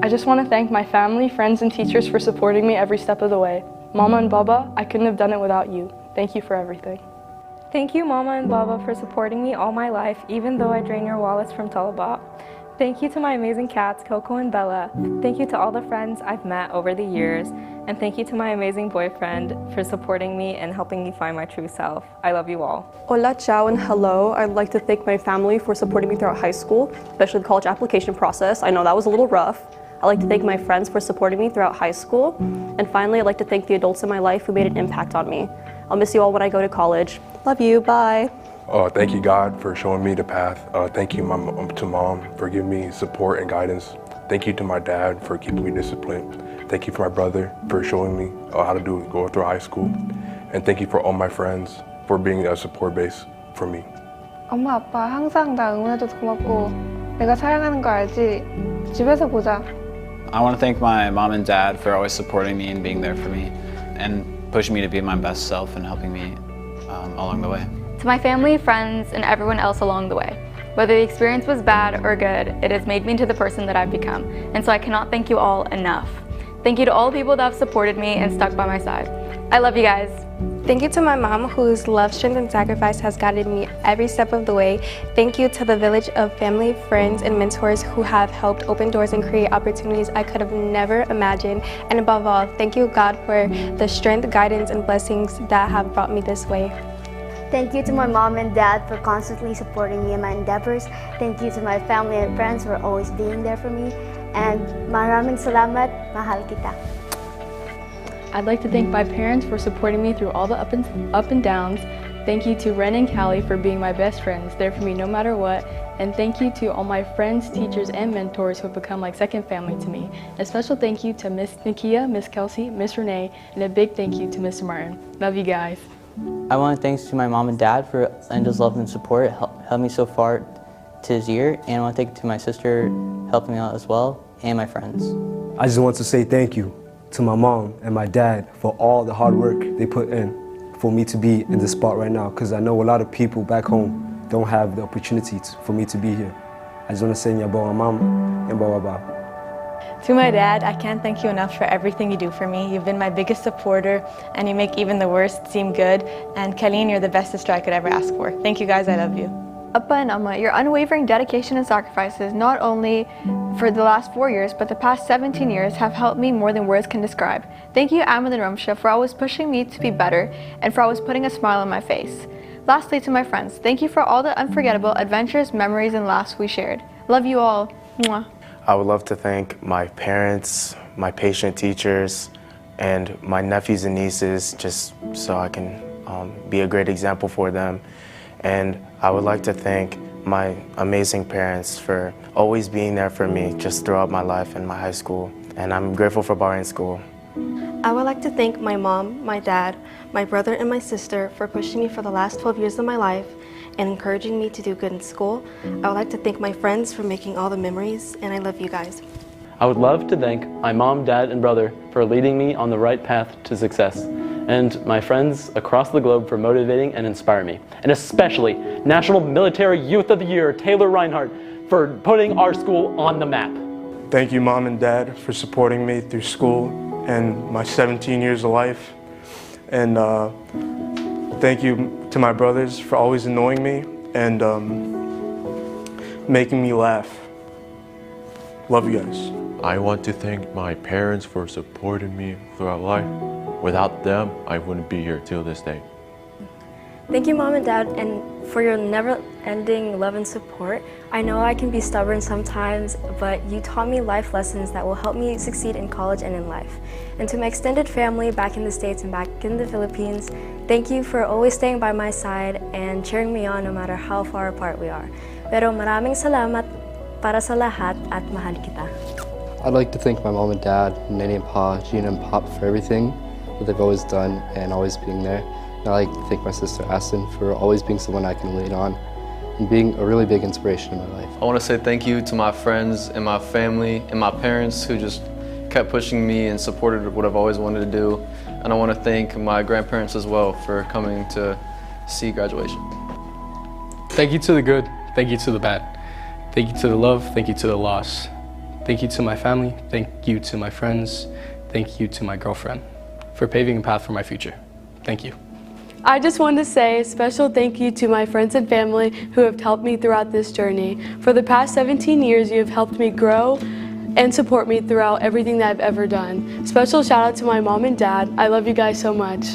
I just want to thank my family, friends, and teachers for supporting me every step of the way. Mama and Baba, I couldn't have done it without you. Thank you for everything. Thank you, Mama and Baba, for supporting me all my life, even though I drain your wallets from Talabat. Thank you to my amazing cats, Coco and Bella. Thank you to all the friends I've met over the years. And thank you to my amazing boyfriend for supporting me and helping me find my true self. I love you all. Hola, ciao, and hello. I'd like to thank my family for supporting me throughout high school, especially the college application process. I know that was a little rough. I'd like to thank my friends for supporting me throughout high school. And finally, I'd like to thank the adults in my life who made an impact on me. I'll miss you all when I go to college. Love you, bye. Thank you, God, for showing me the path. Thank you to Mom for giving me support and guidance. Thank you to my dad for keeping me disciplined. Thank you for my brother for showing me how to go through high school. And thank you for all my friends for being a support base for me. 엄마, 아빠 항상 나 응원해줘서 고맙고 내가 사랑하는 거 알지? 집에서 보자. I want to thank my mom and dad for always supporting me and being there for me and pushing me to be my best self and helping me along the way. To my family, friends, and everyone else along the way. Whether the experience was bad or good, it has made me into the person that I've become, and so I cannot thank you all enough. Thank you to all the people that have supported me and stuck by my side. I love you guys. Thank you to my mom, whose love, strength, and sacrifice has guided me every step of the way. Thank you to the village of family, friends, and mentors who have helped open doors and create opportunities I could have never imagined. And above all, thank you, God, for the strength, guidance, and blessings that have brought me this way. Thank you to my mom and dad for constantly supporting me in my endeavors. Thank you to my family and friends for always being there for me. And maraming salamat, mahal kita. I'd like to thank my parents for supporting me through all the up and downs. Thank you to Ren and Callie for being my best friends, there for me no matter what. And thank you to all my friends, teachers, and mentors who have become like second family to me. A special thank you to Miss Nakia, Miss Kelsey, Miss Renee, and a big thank you to Mr. Martin. Love you guys. I want to thanks to my mom and dad for endless love and support. It helped me so far to this year, and I want to thank to my sister helping me out as well, and my friends. I just want to say thank you to my mom and my dad for all the hard work they put in for me to be in this spot right now, because I know a lot of people back home don't have the opportunity for me to be here. I just want to say Nyabo Mom and Baba. To my dad, I can't thank you enough for everything you do for me. You've been my biggest supporter, and you make even the worst seem good. And Colleen, you're the best sister I could ever ask for. Thank you guys, I love you. Appa and Amma, your unwavering dedication and sacrifices, not only for the last 4 years, but the past 17 years, have helped me more than words can describe. Thank you, Ahmed and Ramsha, for always pushing me to be better and for always putting a smile on my face. Lastly, to my friends, thank you for all the unforgettable adventures, memories, and laughs we shared. Love you all. Mwah. I would love to thank my parents, my patient teachers, and my nephews and nieces, just so I can be a great example for them. And I would like to thank my amazing parents for always being there for me just throughout my life in my high school. And I'm grateful for Bahrain School. I would like to thank my mom, my dad, my brother, and my sister for pushing me for the last 12 years of my life and encouraging me to do good in school. I would like to thank my friends for making all the memories, and I love you guys. I would love to thank my mom, dad, and brother for leading me on the right path to success, and my friends across the globe for motivating and inspiring me, and especially National Military Youth of the Year, Taylor Reinhardt, for putting our school on the map. Thank you, Mom and Dad, for supporting me through school and my 17 years of life. And thank you to my brothers for always annoying me and making me laugh. Love you guys. I want to thank my parents for supporting me throughout life. Without them, I wouldn't be here till this day. Thank you, Mom and Dad, and for your never-ending love and support. I know I can be stubborn sometimes, but you taught me life lessons that will help me succeed in college and in life. And to my extended family back in the States and back in the Philippines, thank you for always staying by my side and cheering me on no matter how far apart we are. Pero maraming salamat para sa lahat at mahal kita. I'd like to thank my mom and dad, Nanny and Pa, Gina and Pop for everything that they've always done and always being there. And I'd like to thank my sister Aston for always being someone I can lean on and being a really big inspiration in my life. I want to say thank you to my friends and my family and my parents who just kept pushing me and supported what I've always wanted to do. And I want to thank my grandparents as well for coming to see graduation. Thank you to the good, thank you to the bad. Thank you to the love, thank you to the loss. Thank you to my family, thank you to my friends, thank you to my girlfriend for paving a path for my future. Thank you. I just want to say a special thank you to my friends and family who have helped me throughout this journey. For the past 17 years, you have helped me grow and support me throughout everything that I've ever done. Special shout out to my mom and dad. I love you guys so much.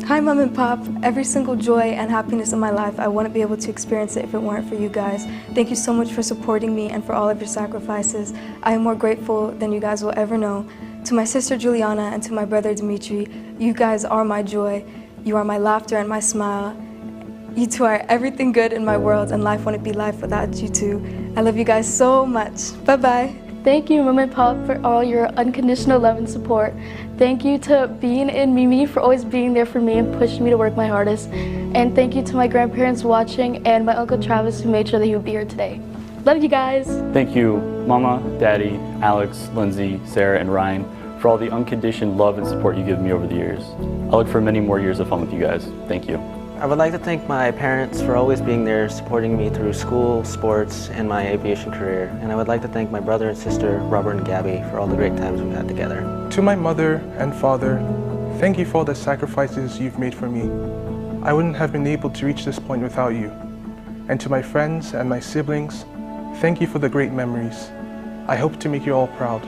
Hi, Mom and Pop. Every single joy and happiness in my life, I wouldn't be able to experience it if it weren't for you guys. Thank you so much for supporting me and for all of your sacrifices. I am more grateful than you guys will ever know. To my sister Juliana and to my brother Dimitri, you guys are my joy. You are my laughter and my smile. You two are everything good in my world, and life wouldn't be life without you two. I love you guys so much. Bye-bye. Thank you, Mom and Pop, for all your unconditional love and support. Thank you to Bean and Mimi for always being there for me and pushing me to work my hardest. And thank you to my grandparents watching and my Uncle Travis who made sure that he would be here today. Love you guys. Thank you, Mama, Daddy, Alex, Lindsay, Sarah, and Ryan for all the unconditioned love and support you give me over the years. I look for many more years of fun with you guys. Thank you. I would like to thank my parents for always being there, supporting me through school, sports, and my aviation career. And I would like to thank my brother and sister, Robert and Gabby, for all the great times we've had together. To my mother and father, thank you for all the sacrifices you've made for me. I wouldn't have been able to reach this point without you. And to my friends and my siblings, thank you for the great memories. I hope to make you all proud.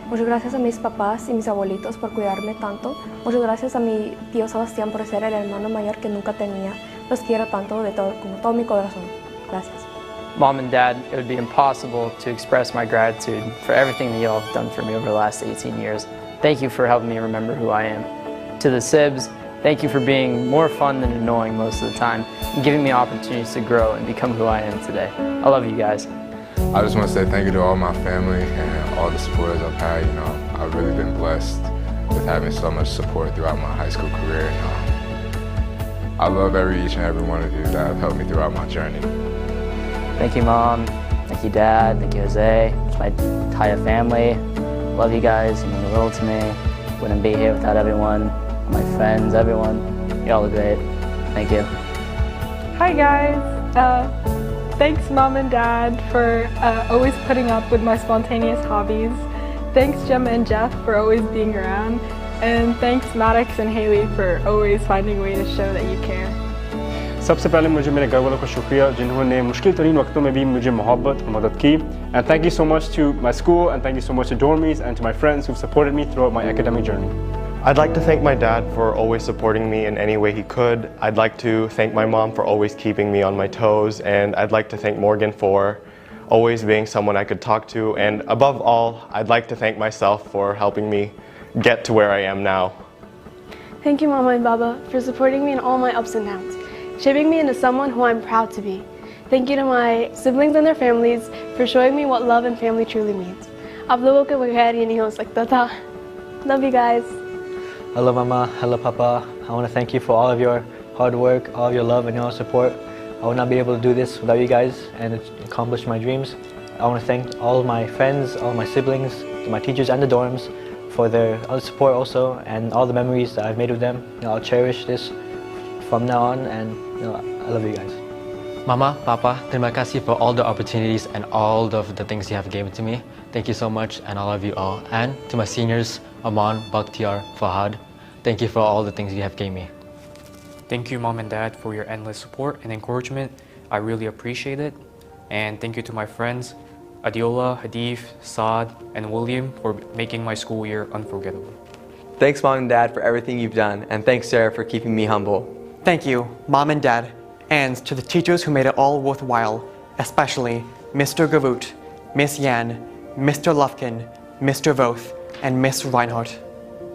Muchas gracias a mis papás y mis abuelitos por cuidarme tanto. Muchas gracias a mi tío Sebastián por ser el hermano mayor que nunca tenía. Los quiero tanto de todo, con todo mi corazón. Gracias. Mom and Dad, it would be impossible to express my gratitude for everything that you all have done for me over the last 18 years. Thank you for helping me remember who I am. To the Sibs, thank you for being more fun than annoying most of the time and giving me opportunities to grow and become who I am today. I love you guys. I just want to say thank you to all my family and all the supporters I've had. You know, I've really been blessed with having so much support throughout my high school career. I love each and every one of you that have helped me throughout my journey. Thank you, Mom. Thank you, Dad. Thank you, Jose. It's my entire family. Love you guys. You mean the world to me. Wouldn't be here without everyone. My friends, everyone. You all are great. Thank you. Hi guys. Thanks Mom and Dad for always putting up with my spontaneous hobbies. Thanks Gemma and Jeff for always being around. And thanks Maddox and Haley for always finding a way to show that you care. सबसे पहले मुझे मेरे घर वालों को शुक्रिया जिन्होंने मुश्किल तरीन वक्तों में भी मुझे मोहब्बत और मदद की. And thank you so much to my school and thank you so much to dormies and to my friends who've supported me throughout my academic journey. I'd like to thank my dad for always supporting me in any way he could. I'd like to thank my mom for always keeping me on my toes, and I'd like to thank Morgan for always being someone I could talk to, and above all, I'd like to thank myself for helping me get to where I am now. Thank you, Mama and Baba, for supporting me in all my ups and downs, shaping me into someone who I'm proud to be. Thank you to my siblings and their families for showing me what love and family truly means. आप लोगों के बगैर ये नहीं हो सकता था. Love you guys. Hello Mama, hello Papa. I want to thank you for all of your hard work, all of your love and your support. I would not be able to do this without you guys and accomplish my dreams. I want to thank all of my friends, all of my siblings, my teachers and the dorms for their support also and all the memories that I've made with them. I'll cherish this from now on and I love you guys. Mama, Papa, terima kasih for all the opportunities and all of the things you have given to me. Thank you so much and I love you all. And to my seniors, Aman, Bakhtiar, Fahad, thank you for all the things you have given me. Thank you, Mom and Dad, for your endless support and encouragement. I really appreciate it. And thank you to my friends, Adiola, Hadif, Saad, and William for making my school year unforgettable. Thanks, Mom and Dad, for everything you've done. And thanks, Sarah, for keeping me humble. Thank you, Mom and Dad, and to the teachers who made it all worthwhile, especially Mr. Gavoot, Miss Yan, Mr. Lufkin, Mr. Voth, and Miss Reinhardt.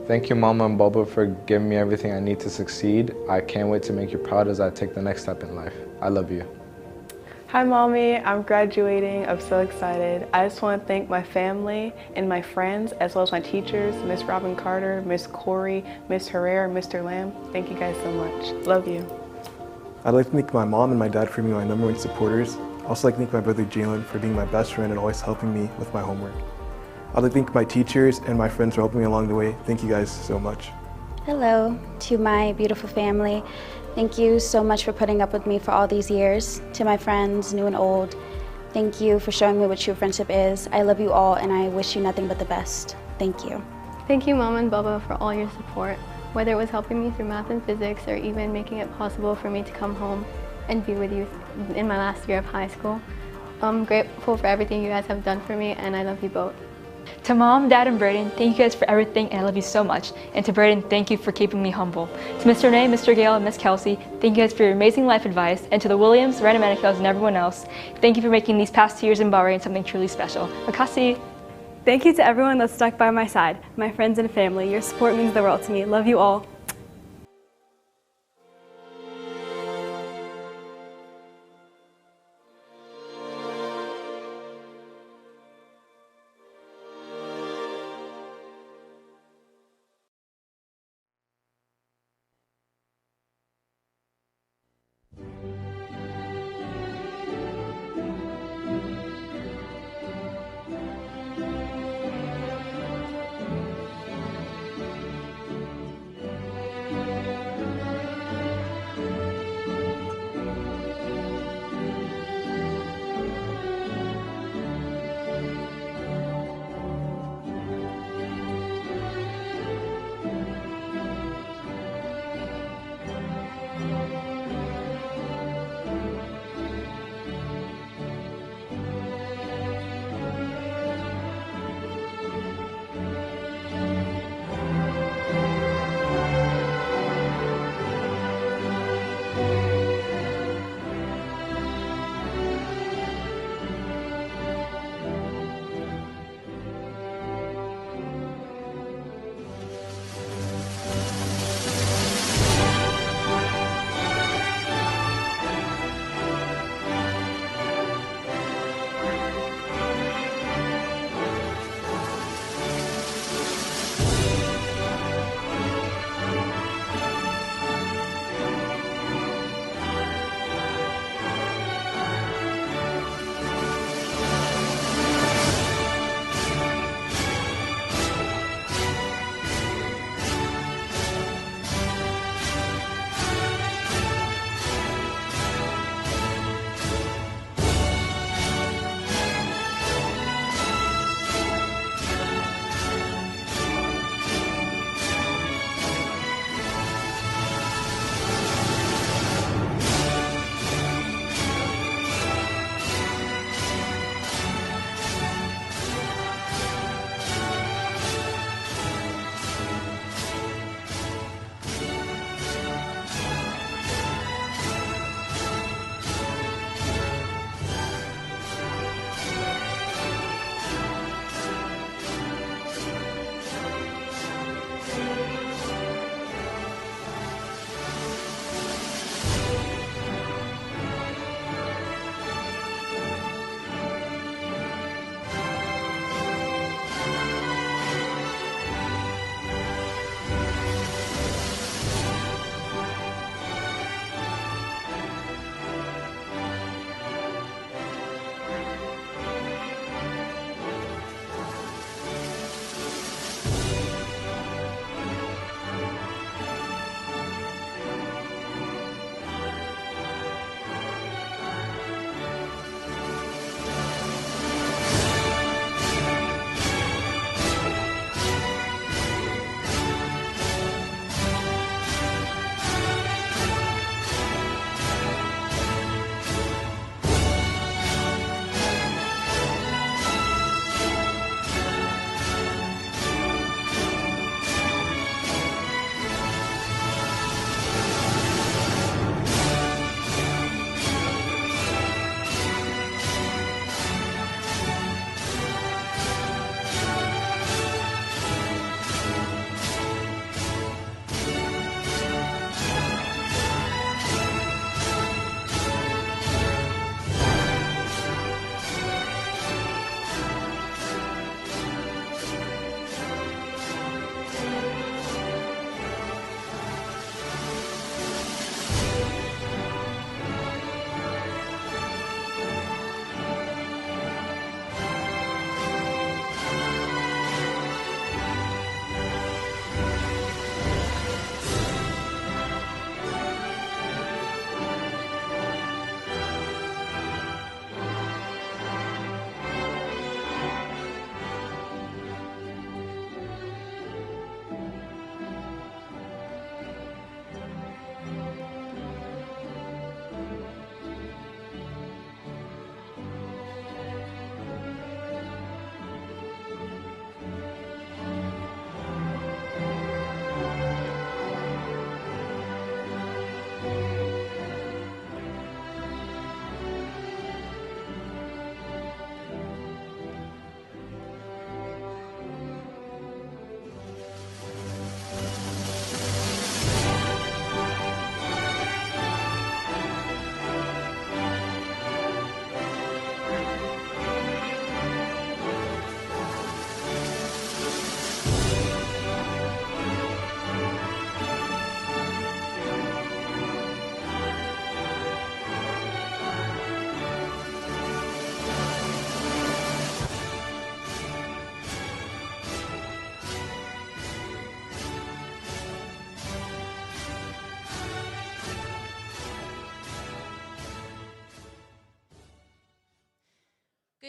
Thank you, Mama and Baba, for giving me everything I need to succeed. I can't wait to make you proud as I take the next step in life. I love you. Hi Mommy, I'm graduating. I'm so excited. I just want to thank my family and my friends as well as my teachers, Miss Robin Carter, Miss Corey, Miss Herrera, Mr. Lamb. Thank you guys so much. Love you. I'd like to thank my mom and my dad for being my #1 supporters. I'd also like to thank my brother Jalen for being my best friend and always helping me with my homework. I'd like to thank my teachers and my friends for helping me along the way. Thank you guys so much. Hello to my beautiful family. Thank you so much for putting up with me for all these years. To my friends, new and old, thank you for showing me what true friendship is. I love you all and I wish you nothing but the best. Thank you. Thank you Mom and Baba for all your support, whether it was helping me through math and physics or even making it possible for me to come home and be with you in my last year of high school. I'm grateful for everything you guys have done for me and I love you both. To Mom, Dad, and Braden, thank you guys for everything and I love you so much. And to Braden, thank you for keeping me humble. To Mr. Nay, Mr. Gale, and Miss Kelsey, thank you guys for your amazing life advice. And to the Williams, Random Manicos, and everyone else, thank you for making these past 2 years in Bahrain something truly special. Makasi. Thank you to everyone that stuck by my side, my friends and family. Your support means the world to me. Love you all.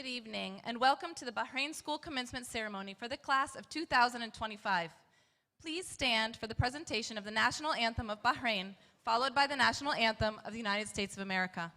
Good evening, and welcome to the Bahrain School Commencement Ceremony for the class of 2025. Please stand for the presentation of the National Anthem of Bahrain, followed by the National Anthem of the United States of America.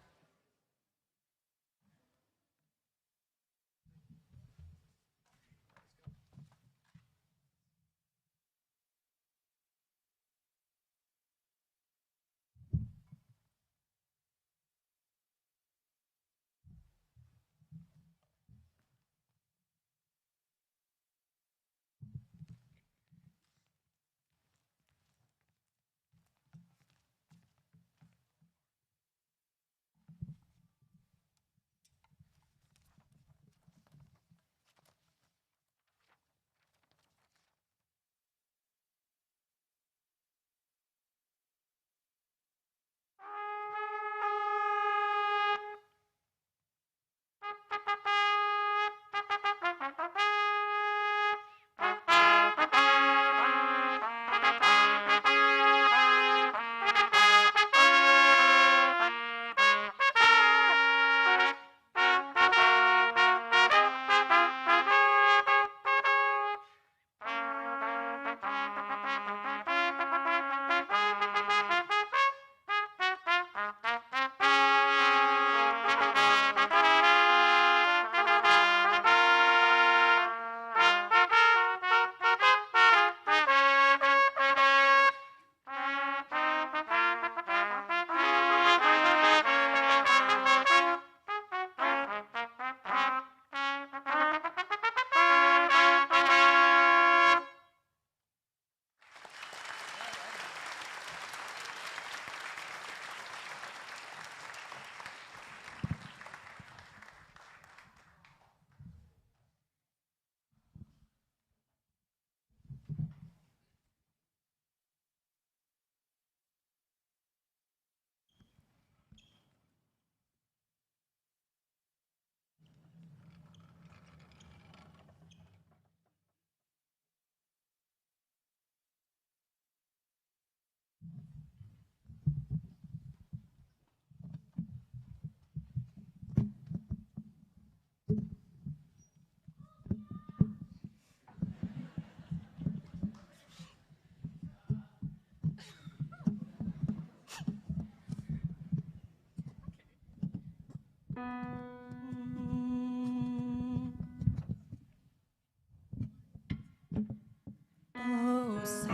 Oh, say,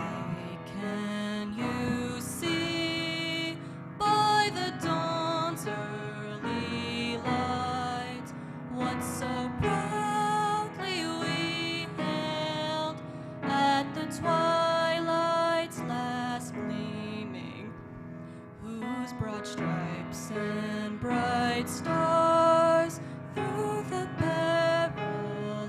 can you see by the dawn's early light what so proudly we hailed at the twilight's last gleaming, whose broad stripes and bright stars through the perilous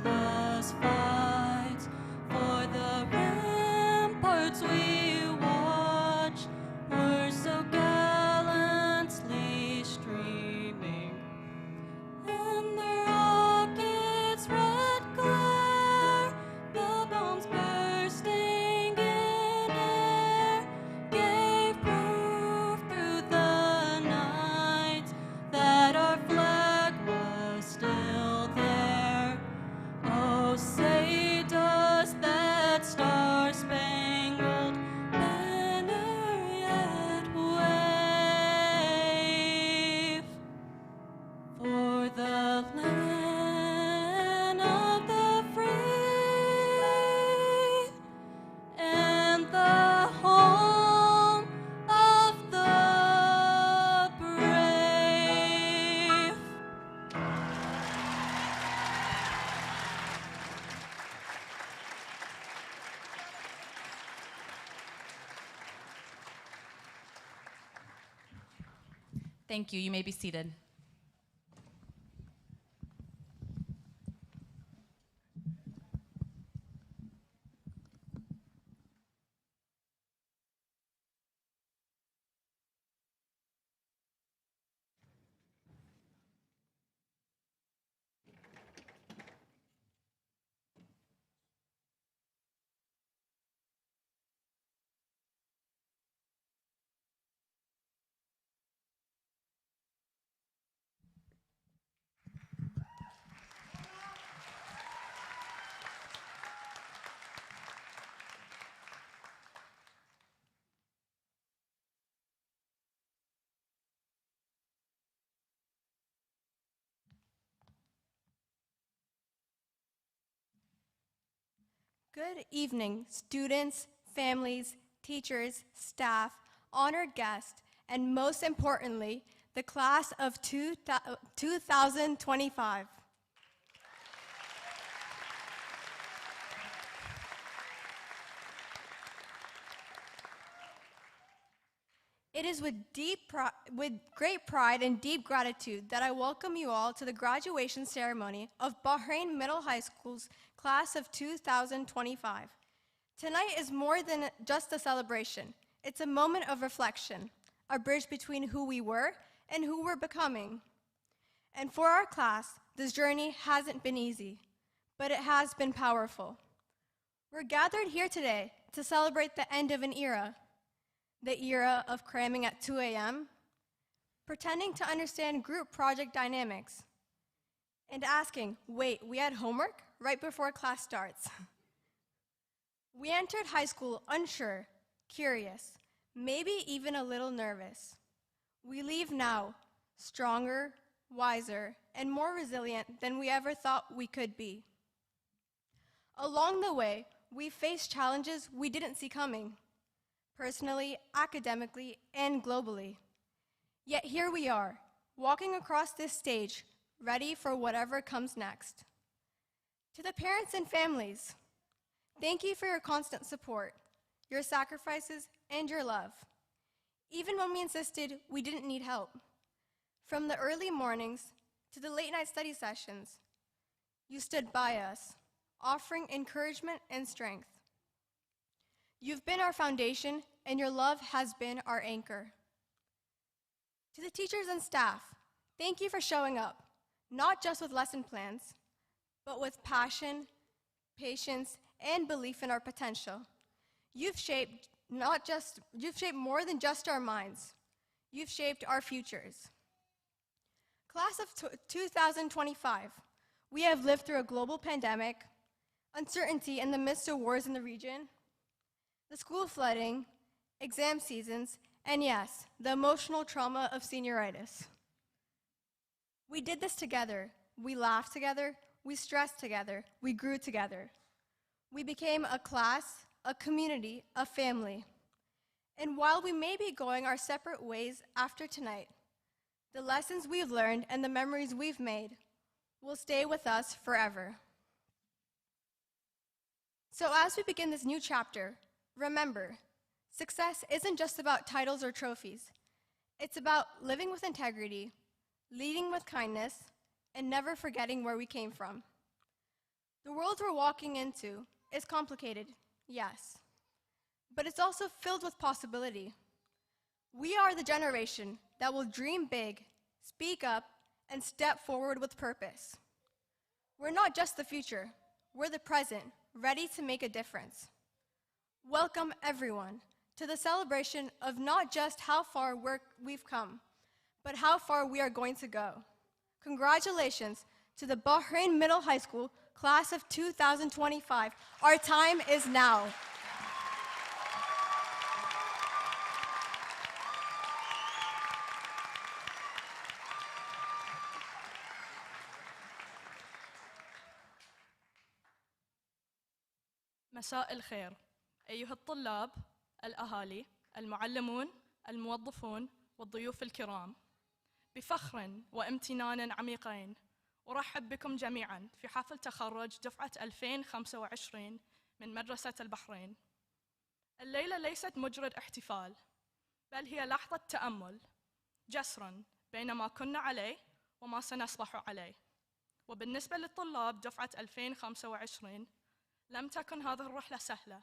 fight for the ramparts we watched were so gallantly streaming, and the rocket's red glare, the bombs bursting in air, gave proof through the night that our flag was still there. Oh, say does that star-spangled banner yet wave for the land of the free and the home of the brave? Thank you. You may be seated. Good evening, students, families, teachers, staff, honored guests, and most importantly, the class of 2025. It is with great pride and deep gratitude that I welcome you all to the graduation ceremony of Bahrain Middle High School's class of 2025. Tonight is more than just a celebration. It's a moment of reflection, a bridge between who we were and who we're becoming. And for our class, this journey hasn't been easy, but it has been powerful. We're gathered here today to celebrate the end of an era, the era of cramming at 2 a.m., pretending to understand group project dynamics, and asking, wait, we had homework right before class starts. We entered high school unsure, curious, maybe even a little nervous. We leave now stronger, wiser, and more resilient than we ever thought we could be. Along the way, we faced challenges we didn't see coming, personally, academically, and globally. Yet here we are, walking across this stage, ready for whatever comes next. To the parents and families, thank you for your constant support, your sacrifices, and your love. Even when we insisted we didn't need help. From the early mornings to the late night study sessions, you stood by us, offering encouragement and strength. You've been our foundation, and your love has been our anchor. To the teachers and staff, thank you for showing up, not just with lesson plans, but with passion, patience, and belief in our potential. You've shaped more than just our minds. You've shaped our futures. Class of 2025, we have lived through a global pandemic, uncertainty in the midst of wars in the region, the school flooding, exam seasons, and yes, the emotional trauma of senioritis. We did this together. We laughed together. We stressed together. We grew together. We became a class, a community, a family. And while we may be going our separate ways after tonight, the lessons we've learned and the memories we've made will stay with us forever. So as we begin this new chapter, remember, success isn't just about titles or trophies. It's about living with integrity, leading with kindness, and never forgetting where we came from. The world we're walking into is complicated, yes, but it's also filled with possibility. We are the generation that will dream big, speak up, and step forward with purpose. We're not just the future, we're the present, ready to make a difference. Welcome everyone to the celebration of not just how far we've come, but how far we are going to go. Congratulations to the Bahrain Middle High School class of 2025. Our time is now. مساء الخير أيها الطلاب، الأهالي، المعلمون، الموظفون والضيوف الكرام. بفخر وامتنان عميقين أرحب بكم جميعاً في حفل تخرج دفعة 2025 من مدرسة البحرين. الليلة ليست مجرد احتفال، بل هي لحظة تأمل، جسر بين ما كنا عليه وما سنصبح عليه. وبالنسبة للطلاب دفعة 2025 لم تكن هذه الرحلة سهلة،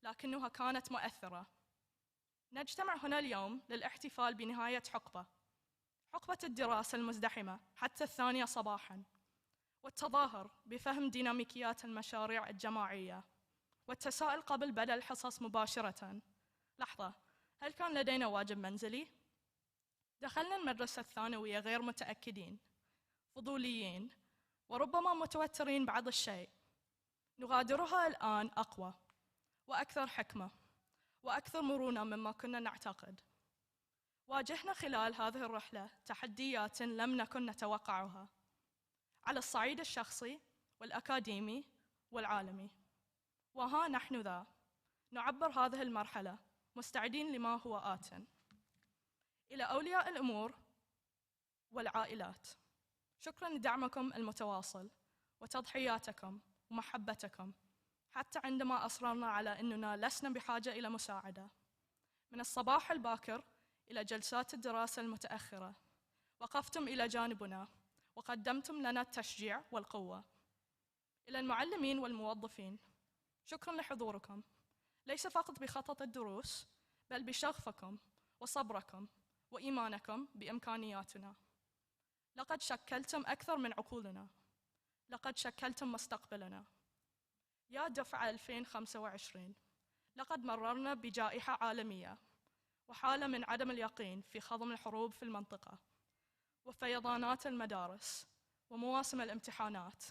لكنها كانت مؤثرة. نجتمع هنا اليوم للاحتفال بنهاية حقبة الدراسة المزدحمة حتى 2 صباحاً، والتظاهر بفهم ديناميكيات المشاريع الجماعية، والتساؤل قبل بدء الحصص مباشرة. لحظة، هل كان لدينا واجب منزلي؟ دخلنا المدرسة الثانوية غير متأكدين، فضوليين، وربما متوترين بعض الشيء. نغادرها الآن أقوى وأكثر حكمة وأكثر مرونة مما كنا نعتقد. واجهنا خلال هذه الرحلة تحديات لم نكن نتوقعها على الصعيد الشخصي والأكاديمي والعالمي، وها نحن ذا نعبر هذه المرحلة مستعدين لما هو آت. إلى أولياء الأمور والعائلات، شكرا لدعمكم المتواصل وتضحياتكم ومحبتكم، حتى عندما أصررنا على أننا لسنا بحاجة إلى مساعدة. من الصباح الباكر إلى جلسات الدراسة المتأخرة وقفتم إلى جانبنا وقدمتم لنا التشجيع والقوة. إلى المعلمين والموظفين، شكرا لحضوركم، ليس فقط بخطط الدروس بل بشغفكم وصبركم وإيمانكم بإمكانياتنا. لقد شكلتم أكثر من عقولنا، لقد شكلتم مستقبلنا. يا دفعة 2025، لقد مررنا بجائحة عالمية وحالة من عدم اليقين في خضم الحروب في المنطقة وفيضانات المدارس ومواسم الامتحانات،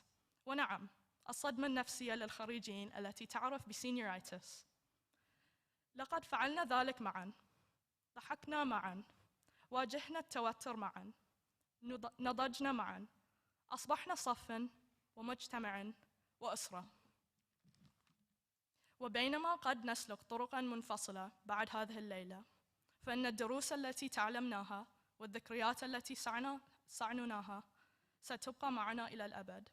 ونعم الصدمة النفسية للخريجين التي تعرف بسينيورايتس. لقد فعلنا ذلك معا، ضحكنا معا، واجهنا التوتر معا، نضجنا معا، أصبحنا صفا ومجتمعا وأسرة. وبينما قد نسلك طرقا منفصلة بعد هذه الليلة، فإن الدروس التي تعلمناها والذكريات التي صعنوناها ستبقى معنا إلى الأبد.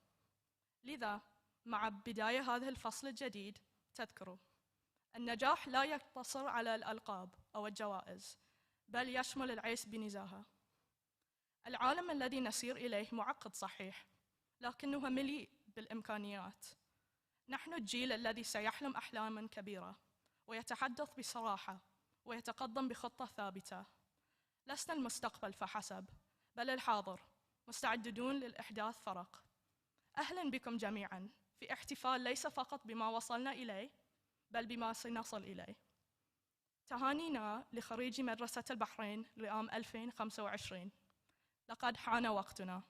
لذا مع بداية هذا الفصل الجديد تذكروا النجاح لا يقتصر على الألقاب أو الجوائز، بل يشمل العيش بنزاهة. العالم الذي نسير إليه معقد صحيح، لكنه مليء بالإمكانيات. نحن الجيل الذي سيحلم أحلاما كبيرة ويتحدث بصراحة ويتقدم بخطة ثابتة. لسنا المستقبل فحسب، بل الحاضر، مستعدون للإحداث فرق. أهلا بكم جميعا في احتفال ليس فقط بما وصلنا إليه، بل بما سنصل إليه. تهانينا لخريجي مدرسة البحرين لعام 2025. لقد حان وقتنا.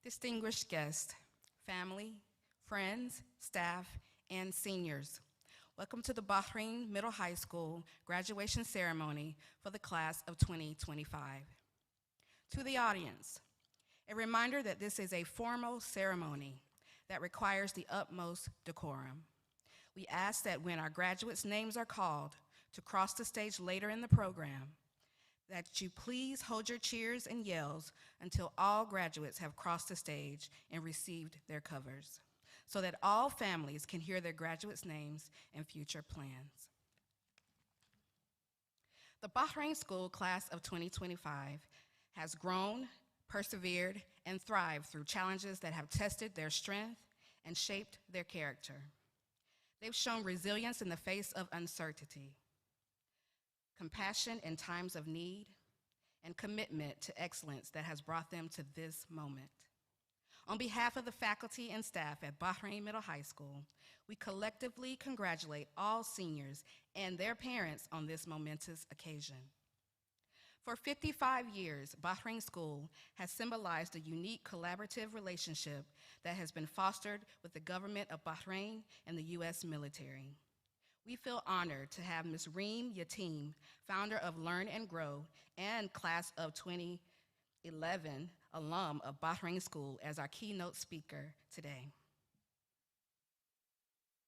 Distinguished guests, family, friends, staff, and seniors, welcome to the Bahrain Middle High School graduation ceremony for the class of 2025. To the audience, a reminder that this is a formal ceremony that requires the utmost decorum. We ask that when our graduates' names are called to cross the stage later in the program, that you please hold your cheers and yells until all graduates have crossed the stage and received their covers, so that all families can hear their graduates' names and future plans. The Bahrain School Class of 2025 has grown, persevered, and thrived through challenges that have tested their strength and shaped their character. They've shown resilience in the face of uncertainty, compassion in times of need, and commitment to excellence that has brought them to this moment. On behalf of the faculty and staff at Bahrain Middle High School, we collectively congratulate all seniors and their parents on this momentous occasion. For 55 years, Bahrain School has symbolized a unique collaborative relationship that has been fostered with the government of Bahrain and the U.S. military. We feel honored to have Ms. Reem Yatim, founder of Learn and Grow and class of 2011 alum of Bahrain School, as our keynote speaker today.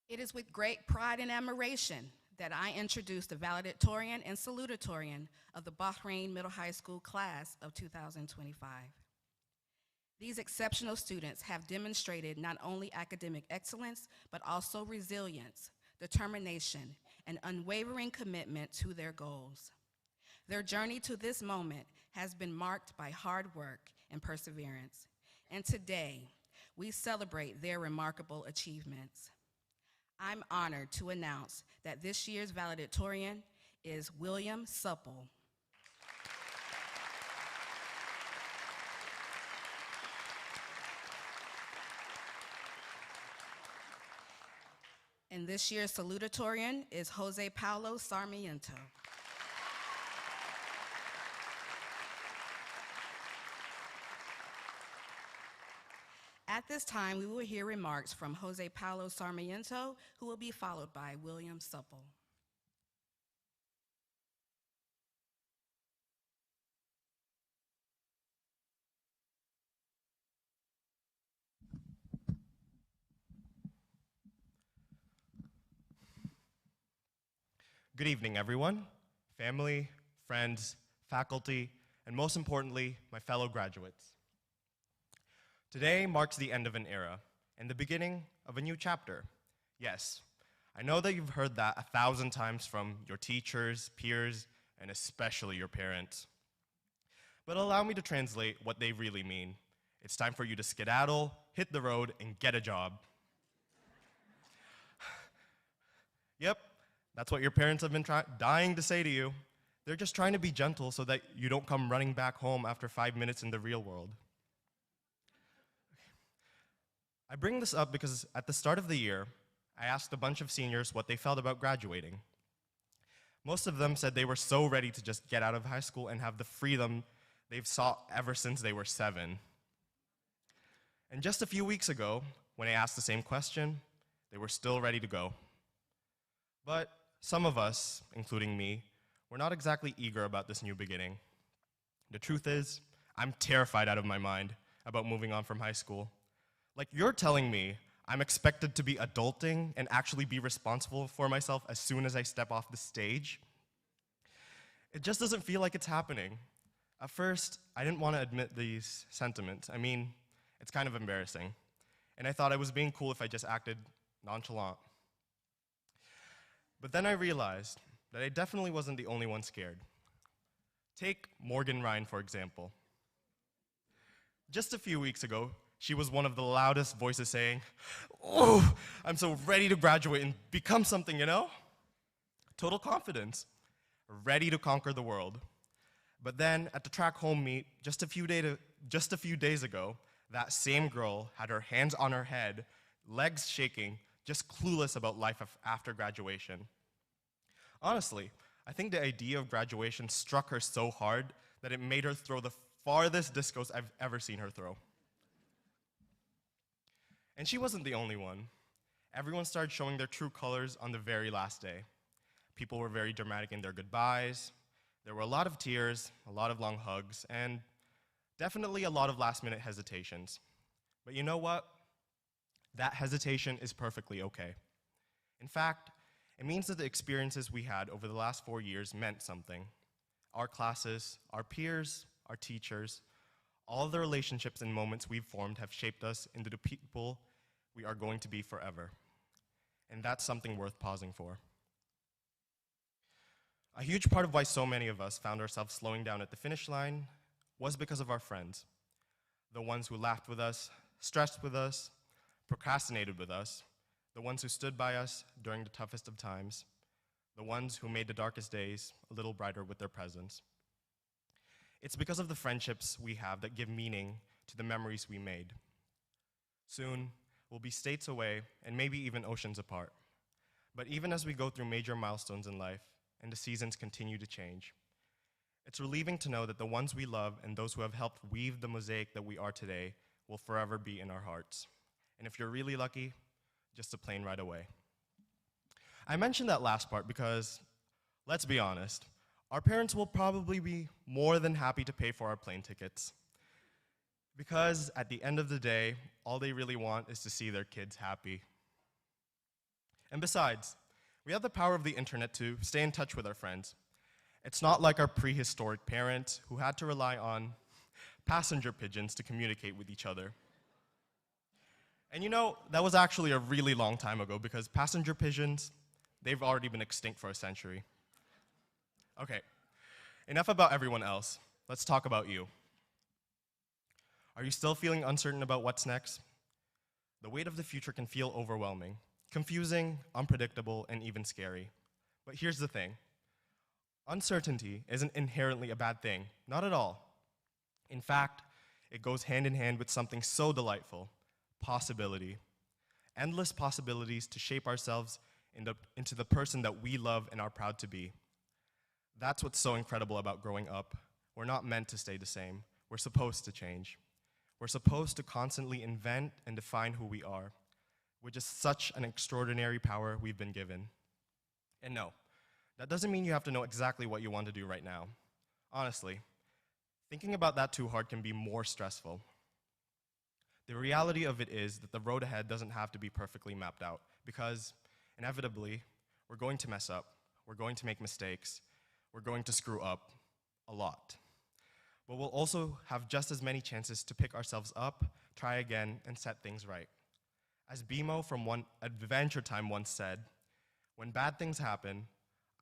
It is with great pride and admiration that I introduce the valedictorian and salutatorian of the Bahrain Middle High School class of 2025. These exceptional students have demonstrated not only academic excellence, but also resilience, determination, and unwavering commitment to their goals. Their journey to this moment has been marked by hard work and perseverance, and today we celebrate their remarkable achievements. I'm honored to announce that this year's valedictorian is William Supple. And this year's salutatorian is Jose Paulo Sarmiento. At this time, we will hear remarks from Jose Paulo Sarmiento, who will be followed by William Supple. Good evening, everyone, family, friends, faculty, and most importantly, my fellow graduates. Today marks the end of an era and the beginning of a new chapter. Yes, I know that you've heard that 1,000 times from your teachers, peers, and especially your parents. But allow me to translate what they really mean. It's time for you to skedaddle, hit the road, and get a job. Yep. That's what your parents have been dying to say to you. They're just trying to be gentle so that you don't come running back home after 5 minutes in the real world. I bring this up because at the start of the year, I asked a bunch of seniors what they felt about graduating. Most of them said they were so ready to just get out of high school and have the freedom they've sought ever since they were 7. And just a few weeks ago, when I asked the same question, they were still ready to go. But some of us, including me, were not exactly eager about this new beginning. The truth is, I'm terrified out of my mind about moving on from high school. Like, you're telling me I'm expected to be adulting and actually be responsible for myself as soon as I step off the stage? It just doesn't feel like it's happening. At first, I didn't want to admit these sentiments. I mean, it's kind of embarrassing. And I thought I was being cool if I just acted nonchalant. But then I realized that I definitely wasn't the only one scared. Take Morgan Ryan, for example. Just a few weeks ago, she was one of the loudest voices saying, "Oh, I'm so ready to graduate and become something, you know?" Total confidence, ready to conquer the world. But then at the track home meet, just a few days ago, that same girl had her hands on her head, legs shaking, just clueless about life after graduation. Honestly, I think the idea of graduation struck her so hard that it made her throw the farthest discos I've ever seen her throw. And she wasn't the only one. Everyone started showing their true colors on the very last day. People were very dramatic in their goodbyes. There were a lot of tears, a lot of long hugs, and definitely a lot of last-minute hesitations. But you know what? That hesitation is perfectly okay. In fact, it means that the experiences we had over the last 4 years meant something. Our classes, our peers, our teachers, all the relationships and moments we've formed have shaped us into the people we are going to be forever. And that's something worth pausing for. A huge part of why so many of us found ourselves slowing down at the finish line was because of our friends. The ones who laughed with us, stressed with us, procrastinated with us, the ones who stood by us during the toughest of times, the ones who made the darkest days a little brighter with their presence. It's because of the friendships we have that give meaning to the memories we made. Soon, we'll be states away and maybe even oceans apart. But even as we go through major milestones in life and the seasons continue to change, it's relieving to know that the ones we love and those who have helped weave the mosaic that we are today will forever be in our hearts. And if you're really lucky, just a plane ride away. I mentioned that last part because, let's be honest, our parents will probably be more than happy to pay for our plane tickets. Because at the end of the day, all they really want is to see their kids happy. And besides, we have the power of the internet to stay in touch with our friends. It's not like our prehistoric parents who had to rely on passenger pigeons to communicate with each other. And you know, that was actually a really long time ago because passenger pigeons, they've already been extinct for a century. Okay, enough about everyone else. Let's talk about you. Are you still feeling uncertain about what's next? The weight of the future can feel overwhelming, confusing, unpredictable, and even scary. But here's the thing. Uncertainty isn't inherently a bad thing, not at all. In fact, it goes hand in hand with something so delightful, possibility. endless possibilities to shape ourselves into the person that we love and are proud to be. That's what's so incredible about growing up. We're not meant to stay the same. We're supposed to change. We're supposed to constantly invent and define who we are, which is such an extraordinary power we've been given. And no, that doesn't mean you have to know exactly what you want to do right now. Honestly, thinking about that too hard can be more stressful. The reality of it is that the road ahead doesn't have to be perfectly mapped out, because inevitably, we're going to mess up, we're going to make mistakes, we're going to screw up a lot. But we'll also have just as many chances to pick ourselves up, try again, and set things right. As BMO from Adventure Time once said, "When bad things happen,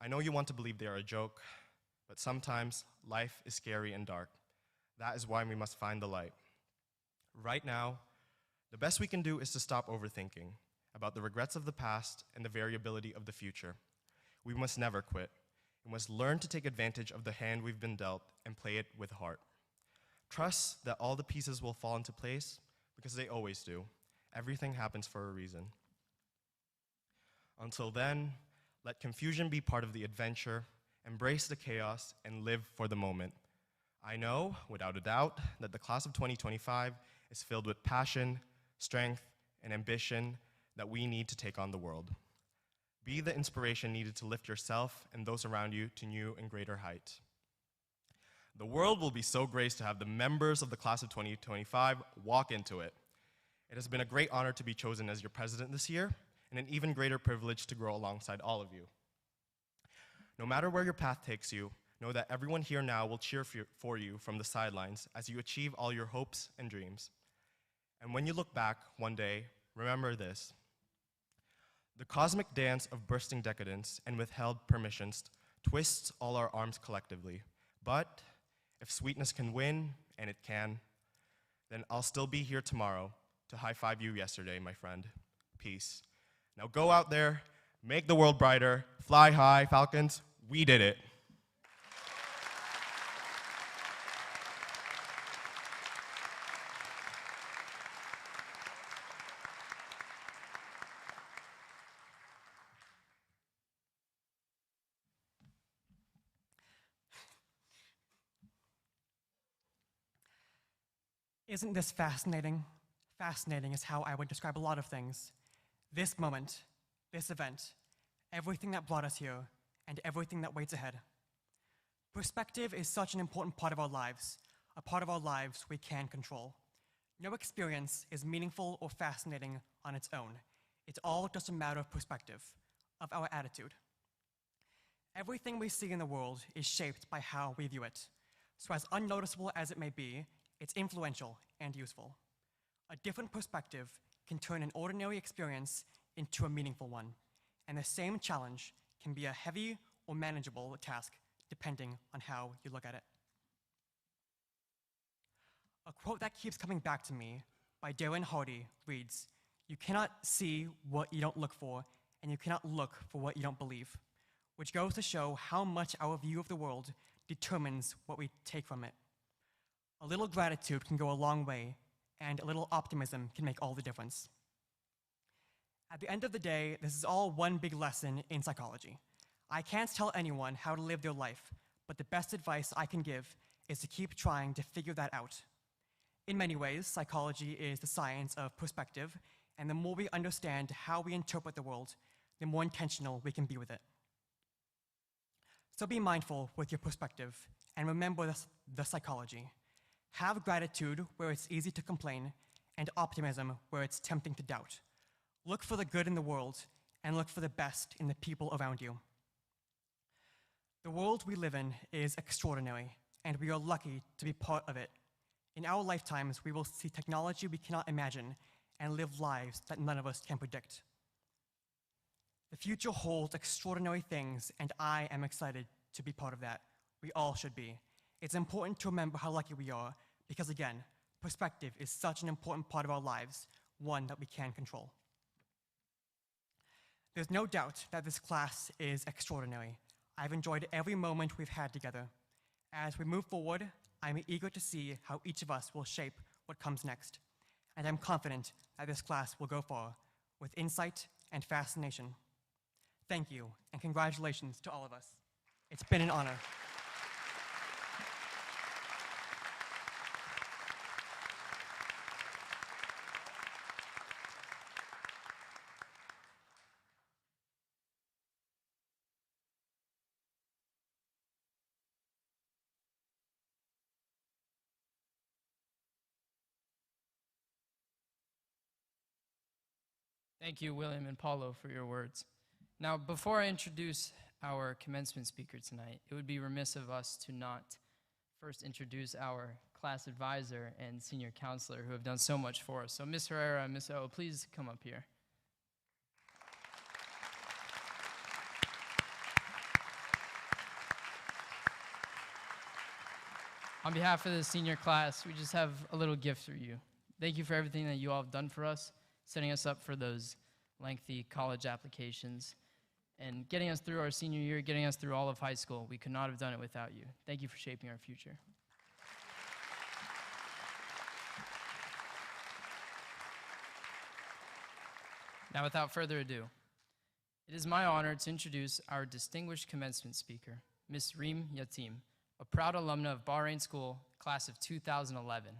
I know you want to believe they are a joke, but sometimes life is scary and dark. That is why we must find the light." Right now, the best we can do is to stop overthinking about the regrets of the past and the variability of the future. We must never quit. We must learn to take advantage of the hand we've been dealt and play it with heart. Trust that all the pieces will fall into place, because they always do. Everything happens for a reason. Until then, let confusion be part of the adventure, embrace the chaos, and live for the moment. I know, without a doubt, that the class of 2025 is filled with passion, strength, and ambition that we need to take on the world. Be the inspiration needed to lift yourself and those around you to new and greater heights. The world will be so graced to have the members of the class of 2025 walk into it. It has been a great honor to be chosen as your president this year, and an even greater privilege to grow alongside all of you. No matter where your path takes you, know that everyone here now will cheer for you from the sidelines as you achieve all your hopes and dreams. And when you look back one day, remember this: the cosmic dance of bursting decadence and withheld permissions twists all our arms collectively. But if sweetness can win, and it can, then I'll still be here tomorrow to high-five you yesterday, my friend. Peace. Now go out there, make the world brighter, fly high, Falcons. We did it. Isn't this fascinating? Fascinating is how I would describe a lot of things. This moment, this event, everything that brought us here, and everything that waits ahead. Perspective is such an important part of our lives, a part of our lives we can control. No experience is meaningful or fascinating on its own. It's all just a matter of perspective, of our attitude. Everything we see in the world is shaped by how we view it. So as unnoticeable as it may be, it's influential and useful. A different perspective can turn an ordinary experience into a meaningful one, and the same challenge can be a heavy or manageable task depending on how you look at it. A quote that keeps coming back to me by Darren Hardy reads, "You cannot see what you don't look for, and you cannot look for what you don't believe," which goes to show how much our view of the world determines what we take from it. A little gratitude can go a long way, and a little optimism can make all the difference. At the end of the day, this is all one big lesson in psychology. I can't tell anyone how to live their life, but the best advice I can give is to keep trying to figure that out. In many ways, psychology is the science of perspective, and the more we understand how we interpret the world, the more intentional we can be with it. So be mindful with your perspective, and remember the psychology. Have gratitude where it's easy to complain, and optimism where it's tempting to doubt. Look for the good in the world, and look for the best in the people around you. The world we live in is extraordinary, and we are lucky to be part of it. In our lifetimes, we will see technology we cannot imagine and live lives that none of us can predict. The future holds extraordinary things, and I am excited to be part of that. We all should be. It's important to remember how lucky we are, because again, perspective is such an important part of our lives, one that we can control. There's no doubt that this class is extraordinary. I've enjoyed every moment we've had together. As we move forward, I'm eager to see how each of us will shape what comes next, and I'm confident that this class will go far. with insight and fascination. Thank you, and congratulations to all of us. It's been an honor. Thank you, William and Paulo, for your words. Now, before I introduce our commencement speaker tonight, it would be remiss of us to not first introduce our class advisor and senior counselor who have done so much for us. So Ms. Herrera and Ms. O, please come up here. On behalf of the senior class, we just have a little gift for you. Thank you for everything that you all have done for us, setting us up for those lengthy college applications, and getting us through our senior year, getting us through all of high school. We could not have done it without you. Thank you for shaping our future. Now, without further ado, it is my honor to introduce our distinguished commencement speaker, Ms. Reem Yatim, a proud alumna of Bahrain School, class of 2011.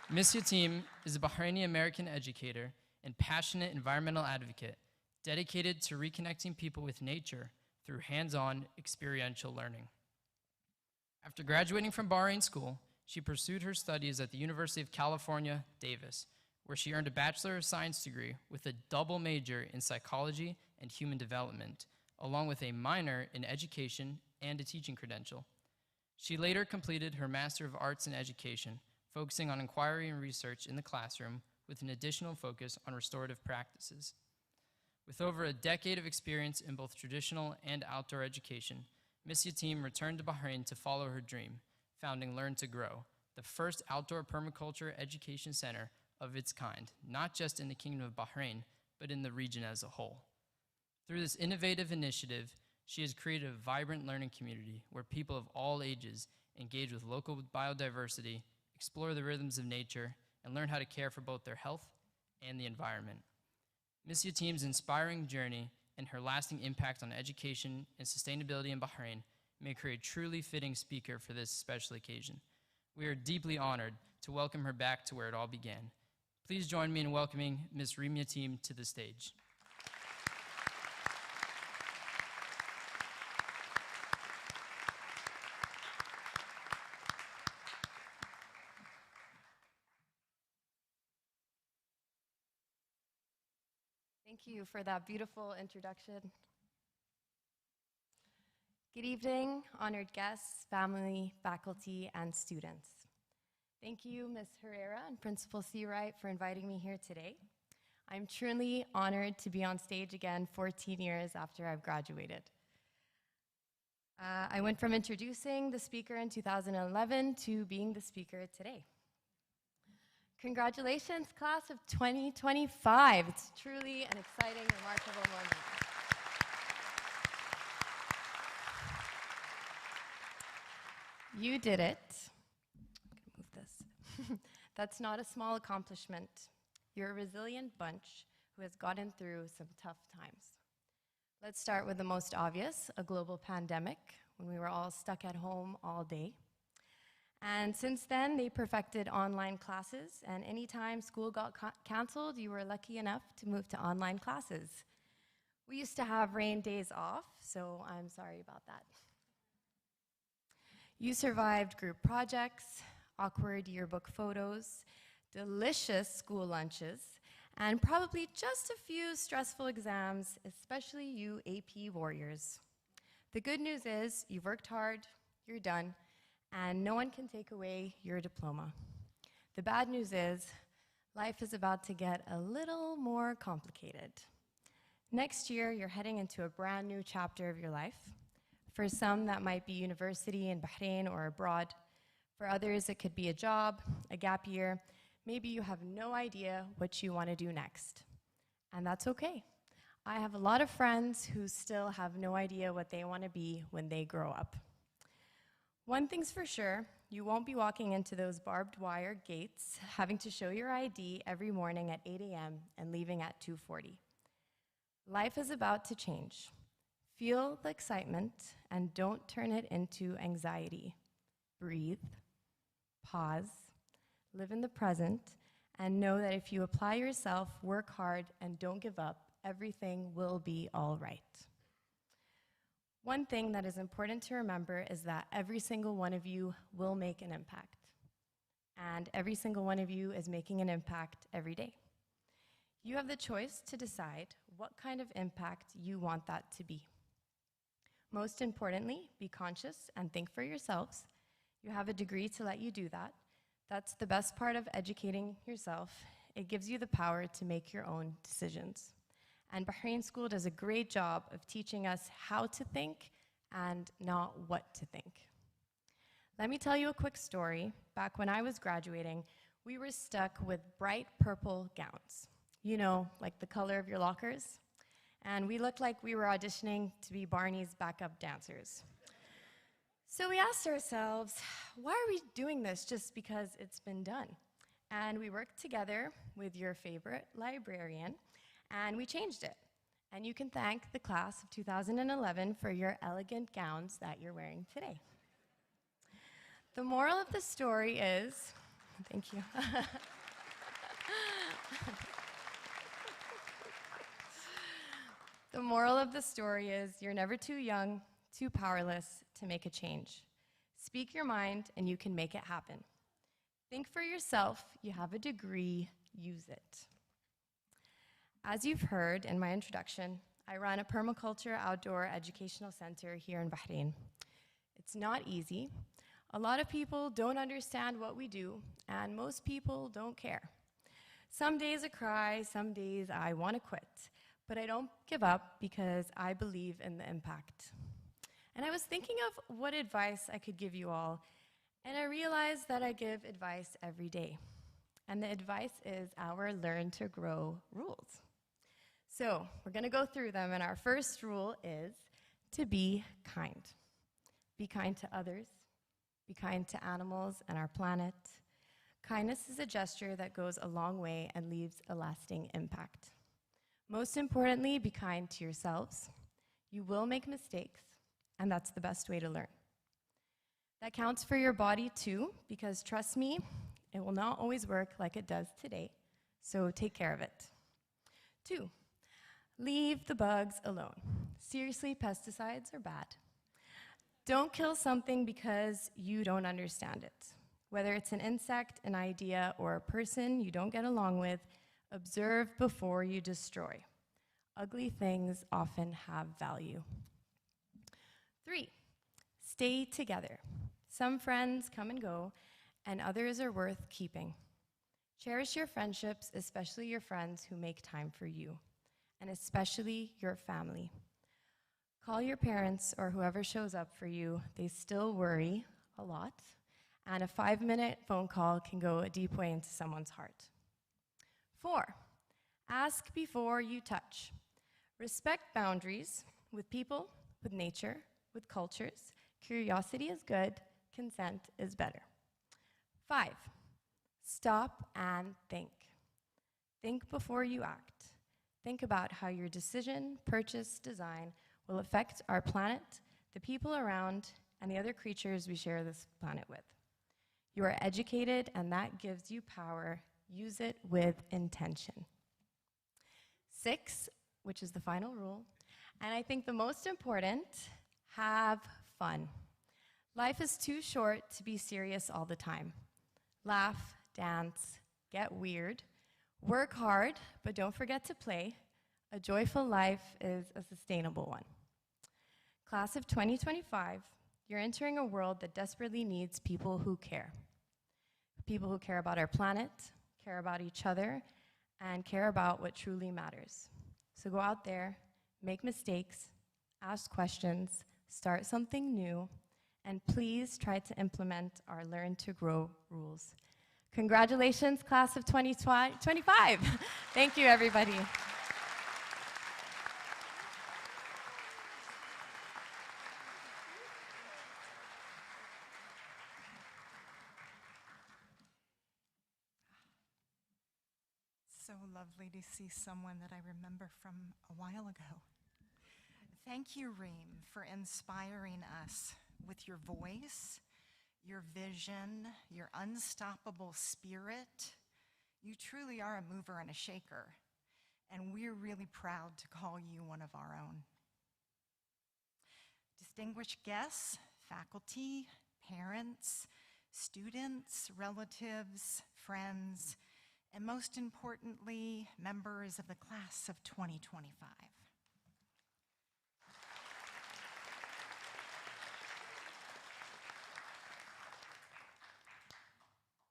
Ms. Yatim is a Bahraini-American educator and passionate environmental advocate dedicated to reconnecting people with nature through hands-on experiential learning. After graduating from Bahrain School, she pursued her studies at the University of California, Davis, where she earned a Bachelor of Science degree with a double major in psychology and human development, along with a minor in education and a teaching credential. She later completed her Master of Arts in Education, focusing on inquiry and research in the classroom with an additional focus on restorative practices. With over a decade of experience in both traditional and outdoor education, Ms. Yatim returned to Bahrain to follow her dream, founding Learn to Grow, the first outdoor permaculture education center of its kind, not just in the Kingdom of Bahrain, but in the region as a whole. Through this innovative initiative, she has created a vibrant learning community where people of all ages engage with local biodiversity, explore the rhythms of nature, and learn how to care for both their health and the environment. Ms. Yatim's inspiring journey and her lasting impact on education and sustainability in Bahrain make her a truly fitting speaker for this special occasion. We are deeply honored to welcome her back to where it all began. Please join me in welcoming Ms. Reem Yatim to the stage. Thank you for that beautiful introduction. Good evening, honored guests, family, faculty, and students. Thank you, Ms. Herrera and Principal Seawright, for inviting me here today. I'm truly honored to be on stage again 14 years after I've graduated. I went from introducing the speaker in 2011 to being the speaker today. Congratulations, class of 2025. It's truly an exciting, remarkable moment. You did it. I'm gonna move this. That's not a small accomplishment. You're a resilient bunch who has gotten through some tough times. Let's start with the most obvious, a global pandemic, when we were all stuck at home all day. And since then, they perfected online classes, and anytime school got canceled, you were lucky enough to move to online classes. We used to have rain days off, so I'm sorry about that. You survived group projects, awkward yearbook photos, delicious school lunches, and probably just a few stressful exams, especially you AP warriors. The good news is you've worked hard, you're done, and no one can take away your diploma. The bad news is life is about to get a little more complicated. Next year, you're heading into a brand new chapter of your life. For some, that might be university in Bahrain or abroad. For others, it could be a job, a gap year. Maybe you have no idea what you want to do next. And that's okay. I have a lot of friends who still have no idea what they want to be when they grow up. One thing's for sure, you won't be walking into those barbed wire gates having to show your ID every morning at 8 a.m. and leaving at 2:40. Life is about to change. Feel the excitement and don't turn it into anxiety. Breathe, pause, live in the present, and know that if you apply yourself, work hard, and don't give up, everything will be all right. One thing that is important to remember is that every single one of you will make an impact. And every single one of you is making an impact every day. You have the choice to decide what kind of impact you want that to be. Most importantly, be conscious and think for yourselves. You have a degree to let you do that. That's the best part of educating yourself. It gives you the power to make your own decisions. And Bahrain School does a great job of teaching us how to think and not what to think. Let me tell you a quick story. Back when I was graduating, we were stuck with bright purple gowns. You know, like the color of your lockers. And we looked like we were auditioning to be Barney's backup dancers. So we asked ourselves, why are we doing this just because it's been done? And we worked together with your favorite librarian, and we changed it. And you can thank the class of 2011 for your elegant gowns that you're wearing today. The moral of the story is, thank you. The moral of the story is you're never too young, too powerless to make a change. Speak your mind and you can make it happen. Think for yourself, you have a degree, use it. As you've heard in my introduction, I run a permaculture outdoor educational center here in Bahrain. It's not easy. A lot of people don't understand what we do, and most people don't care. Some days I cry, some days I want to quit, but I don't give up because I believe in the impact. And I was thinking of what advice I could give you all, and I realized that I give advice every day. And the advice is our Learn to Grow rules. So we're going to go through them, and our first rule is to be kind. Be kind to others. Be kind to animals and our planet. Kindness is a gesture that goes a long way and leaves a lasting impact. Most importantly, be kind to yourselves. You will make mistakes, and that's the best way to learn. That counts for your body too, because trust me, it will not always work like it does today, so take care of it. 2, leave the bugs alone. Seriously, pesticides are bad. Don't kill something because you don't understand it. Whether it's an insect, an idea, or a person you don't get along with, observe before you destroy. Ugly things often have value. 3, stay together. Some friends come and go, and others are worth keeping. Cherish your friendships, especially your friends who make time for you, and especially your family. Call your parents or whoever shows up for you. They still worry a lot, and a 5-minute phone call can go a deep way into someone's heart. 4, ask before you touch. Respect boundaries with people, with nature, with cultures. Curiosity is good, consent is better. 5, stop and think. Think before you act. Think about how your decision, purchase, design will affect our planet, the people around, and the other creatures we share this planet with. You are educated, and that gives you power. Use it with intention. 6, which is the final rule, and I think the most important, have fun. Life is too short to be serious all the time. Laugh, dance, get weird, work hard, but don't forget to play. A joyful life is a sustainable one. Class of 2025, you're entering a world that desperately needs people who care. People who care about our planet, care about each other, and care about what truly matters. So go out there, make mistakes, ask questions, start something new, and please try to implement our Learn to Grow rules. Congratulations, class of 2025. Thank you, everybody. so lovely to see someone that I remember from a while ago. Thank you, Reem, for inspiring us with your voice, your vision, your unstoppable spirit. You truly are a mover and a shaker, and we're really proud to call you one of our own. Distinguished guests, faculty, parents, students, relatives, friends, and most importantly, members of the class of 2025.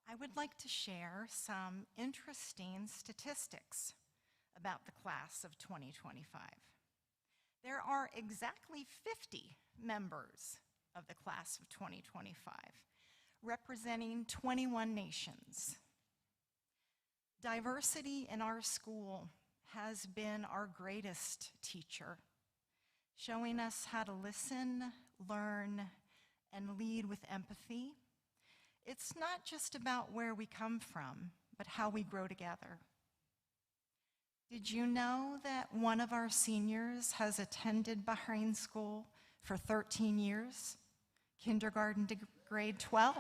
I would like to share some interesting statistics about the class of 2025. There are exactly 50 members of the class of 2025, representing 21 nations. Diversity in our school has been our greatest teacher, showing us how to listen, learn, and lead with empathy. It's not just about where we come from, but how we grow together. Did you know that one of our seniors has attended Bahrain school for 13 years, kindergarten to grade 12?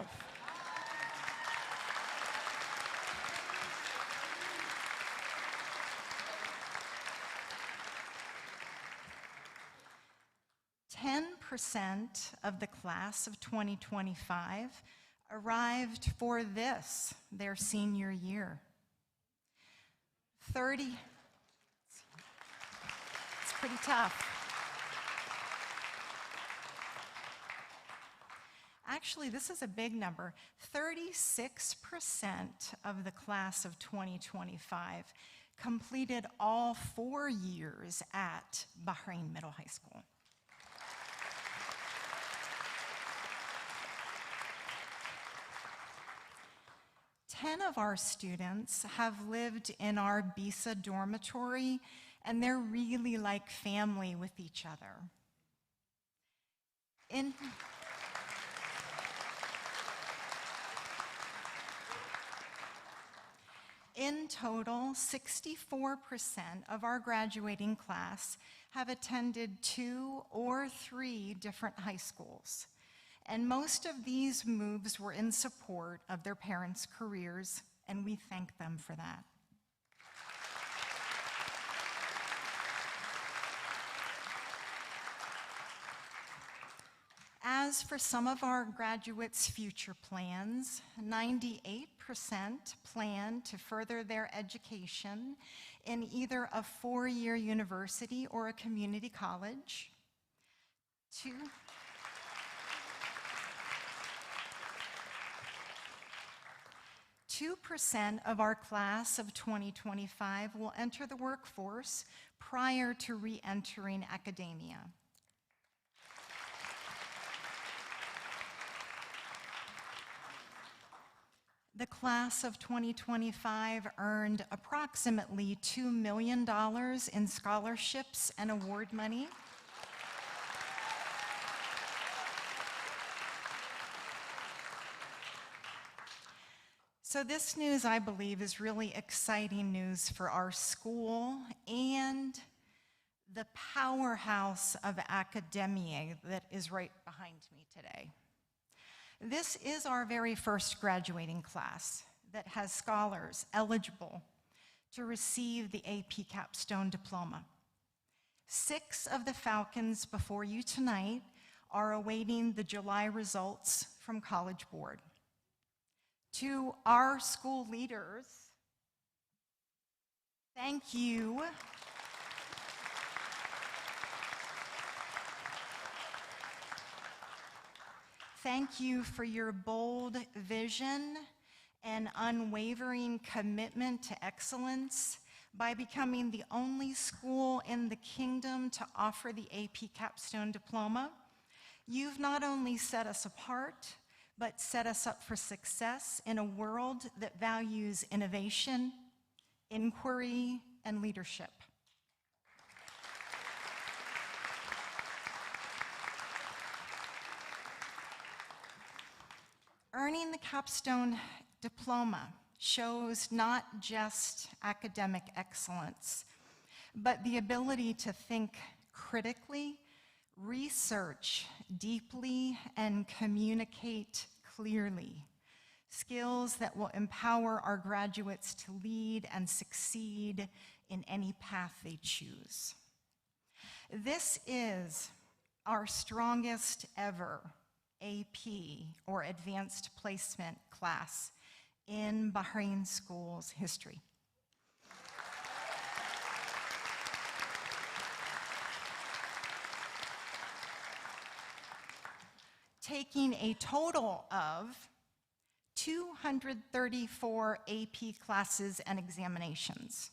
% of the class of 2025 arrived for this, their senior year. 30, it's pretty tough. Actually, this is a big number. 36% of the class of 2025 completed all 4 years at Bahrain Middle High School. 10 of our students have lived in our BISA dormitory, and they're really like family with each other. In total, 64% of our graduating class have attended 2 or 3 different high schools. And most of these moves were in support of their parents' careers, and we thank them for that. As for some of our graduates' future plans, 98% plan to further their education in either a 4-year university or a community college. 2% of our class of 2025 will enter the workforce prior to re-entering academia. The class of 2025 earned approximately $2 million in scholarships and award money. So this news, I believe, is really exciting news for our school and the powerhouse of academia that is right behind me today. This is our very first graduating class that has scholars eligible to receive the AP Capstone Diploma. 6 of the Falcons before you tonight are awaiting the July results from College Board. To our school leaders, thank you. Thank you for your bold vision and unwavering commitment to excellence by becoming the only school in the kingdom to offer the AP Capstone Diploma. You've not only set us apart, but set us up for success in a world that values innovation, inquiry, and leadership. Earning the capstone diploma shows not just academic excellence, but the ability to think critically, research deeply, and communicate clearly. Skills that will empower our graduates to lead and succeed in any path they choose. This is our strongest ever AP, or Advanced Placement class, in Bahrain School's history. Taking a total of 234 AP classes and examinations.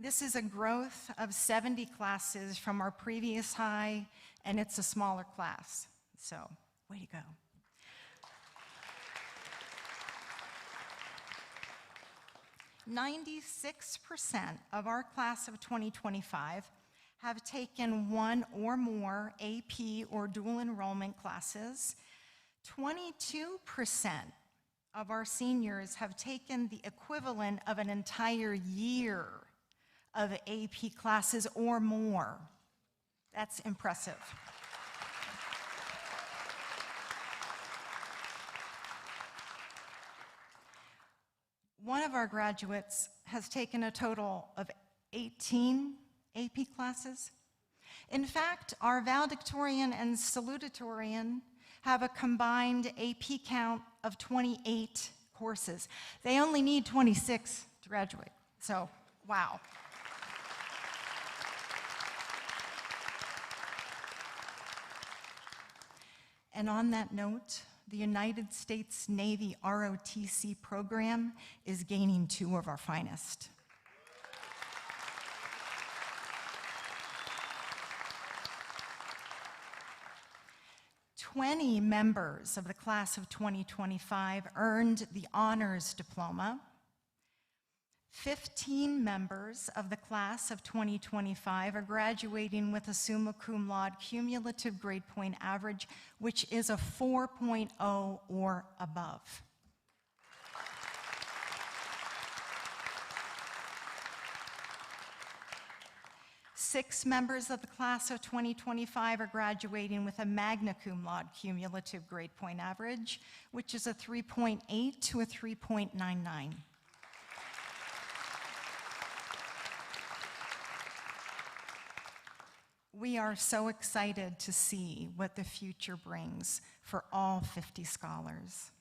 This is a growth of 70 classes from our previous high, and it's a smaller class. So, way to go. "96% of our class of 2025 have taken one or more AP or dual enrollment classes. 22% of our seniors have taken the equivalent of an entire year of AP classes or more. That's impressive. One of our graduates has taken a total of 18 AP classes. In fact, our valedictorian and salutatorian have a combined AP count of 28 courses. They only need 26 to graduate, so wow. And on that note, the United States Navy ROTC program is gaining 2 of our finest. "20 members of the class of 2025 earned the honors diploma. 15 members of the class of 2025 are graduating with a summa cum laude cumulative grade point average, which is a 4.0 or above. Six members of the class of 2025 are graduating with a magna cum laude cumulative grade point average, which is a 3.8 to a 3.99. We are so excited to see what the future brings for all 50 scholars.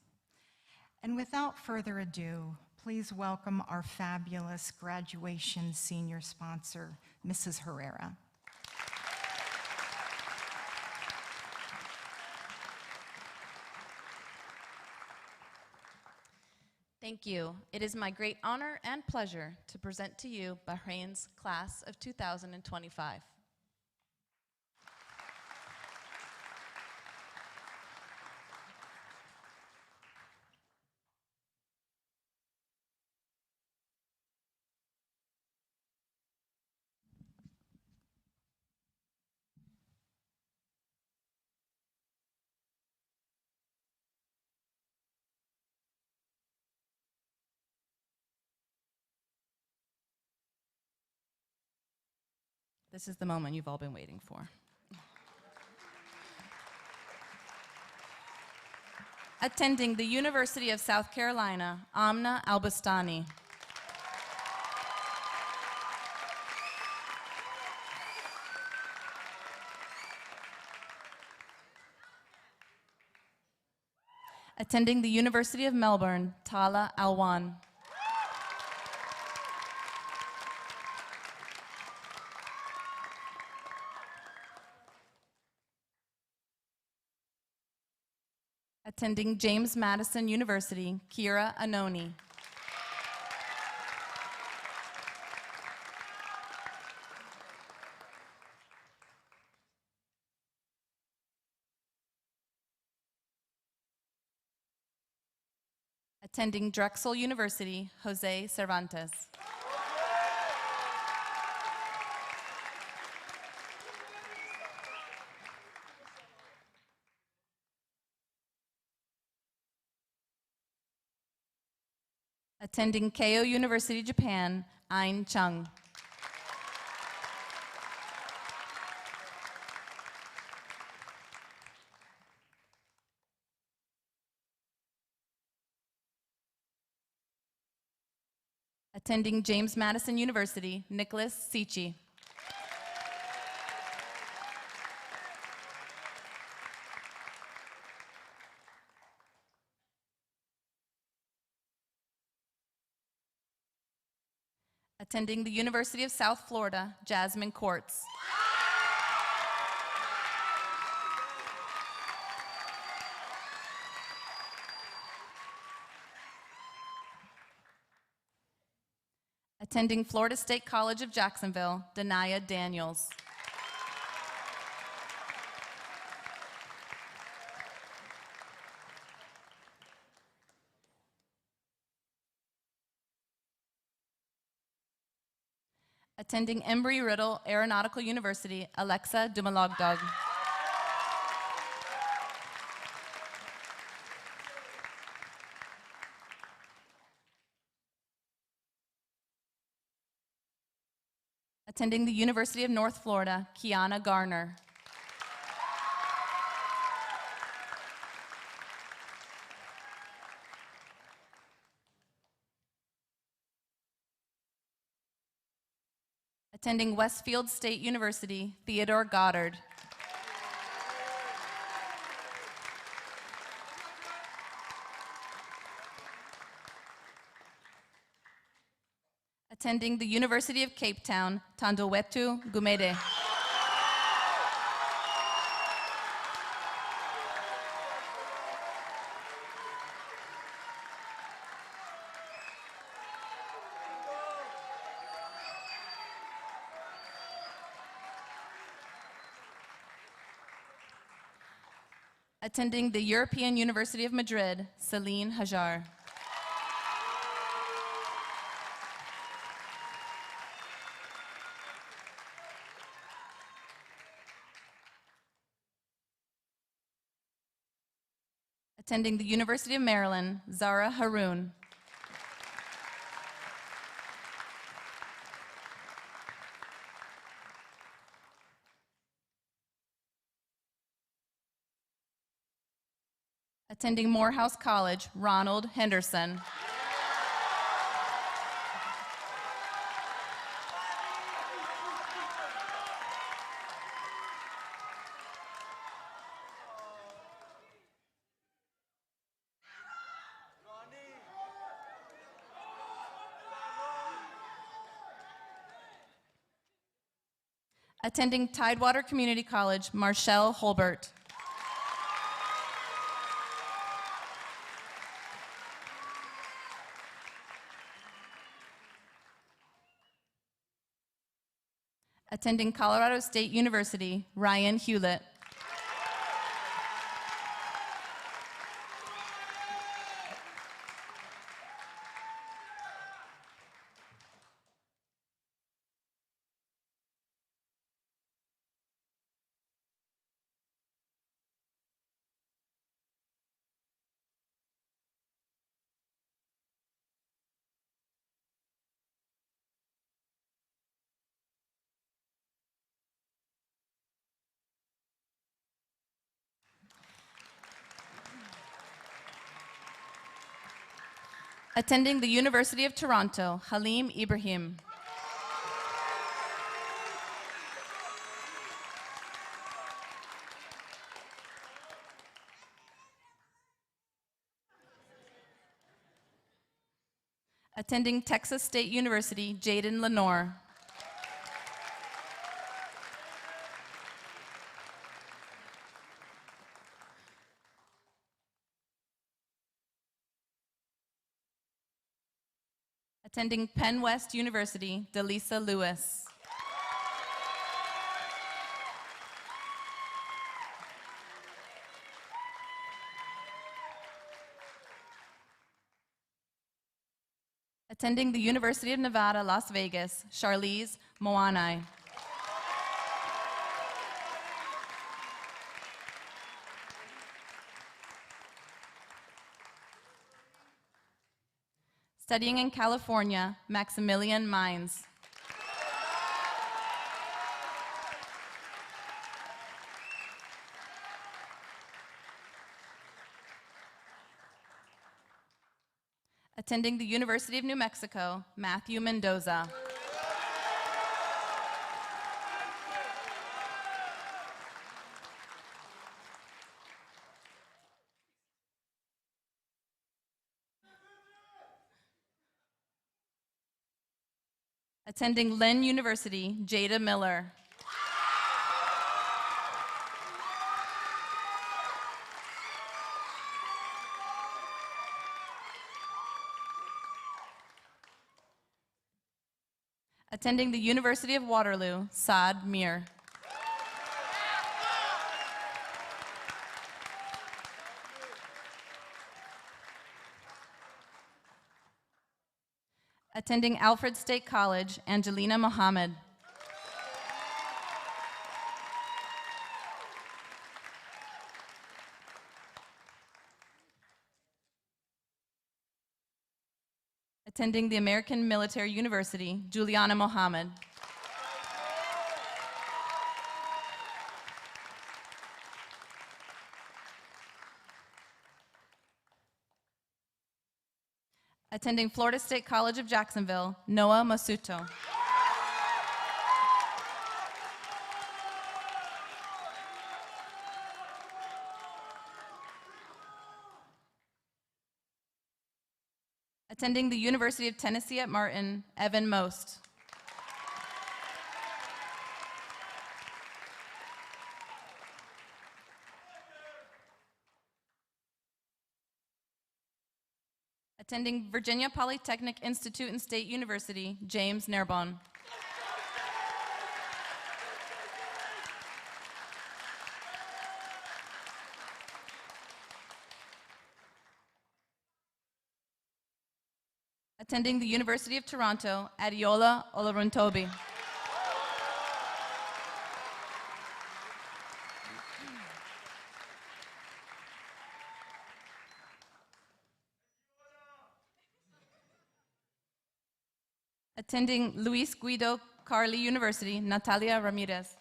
And without further ado, please welcome our fabulous graduation senior sponsor, Mrs. Herrera. Thank you. It is my great honor and pleasure to present to you Bahrain's class of 2025. This is the moment you've all been waiting for. Attending the University of South Carolina, Amna Albustani. Attending the University of Melbourne, Tala Alwan. Attending James Madison University, Kira Anoni. Attending Drexel University, Jose Cervantes. Attending Keio University, Japan, Ain Chung. Attending James Madison University, Nicholas Sichi. Attending the University of South Florida, Jasmine Courts. Attending Florida State College of Jacksonville, Denaya Daniels. Attending Embry-Riddle Aeronautical University, Alexa Dumalogdog. Attending the University of North Florida, Kiana Garner. Attending Westfield State University, Theodore Goddard. Attending the University of Cape Town, Tandowetu Gumede. Attending the European University of Madrid, Celine Hajar. Attending the University of Maryland, Zara Haroun. Attending Morehouse College, Ronald Henderson. Attending Tidewater Community College, Marshall Holbert. Attending Colorado State University, Ryan Hewlett. Attending the University of Toronto, Halim Ibrahim. Attending Texas State University, Jaden Lenore. Attending Penn West University, Delisa Lewis. Attending the University of Nevada, Las Vegas, Charlize Moanai. Studying in California, Maximilian Mines. Attending the University of New Mexico, Matthew Mendoza. Attending Lynn University, Jada Miller. Attending the University of Waterloo, Saad Mir. Attending Alfred State College, Angelina Mohammed. Attending the American Military University, Juliana Mohammed. Attending Florida State College of Jacksonville, Noah Masuto. Attending the University of Tennessee at Martin, Evan Most. Attending Virginia Polytechnic Institute and State University, James Nerbonne. Attending the University of Toronto, Adiola Oloruntobi. Attending Luis Guido Carli University, Natalia Ramirez.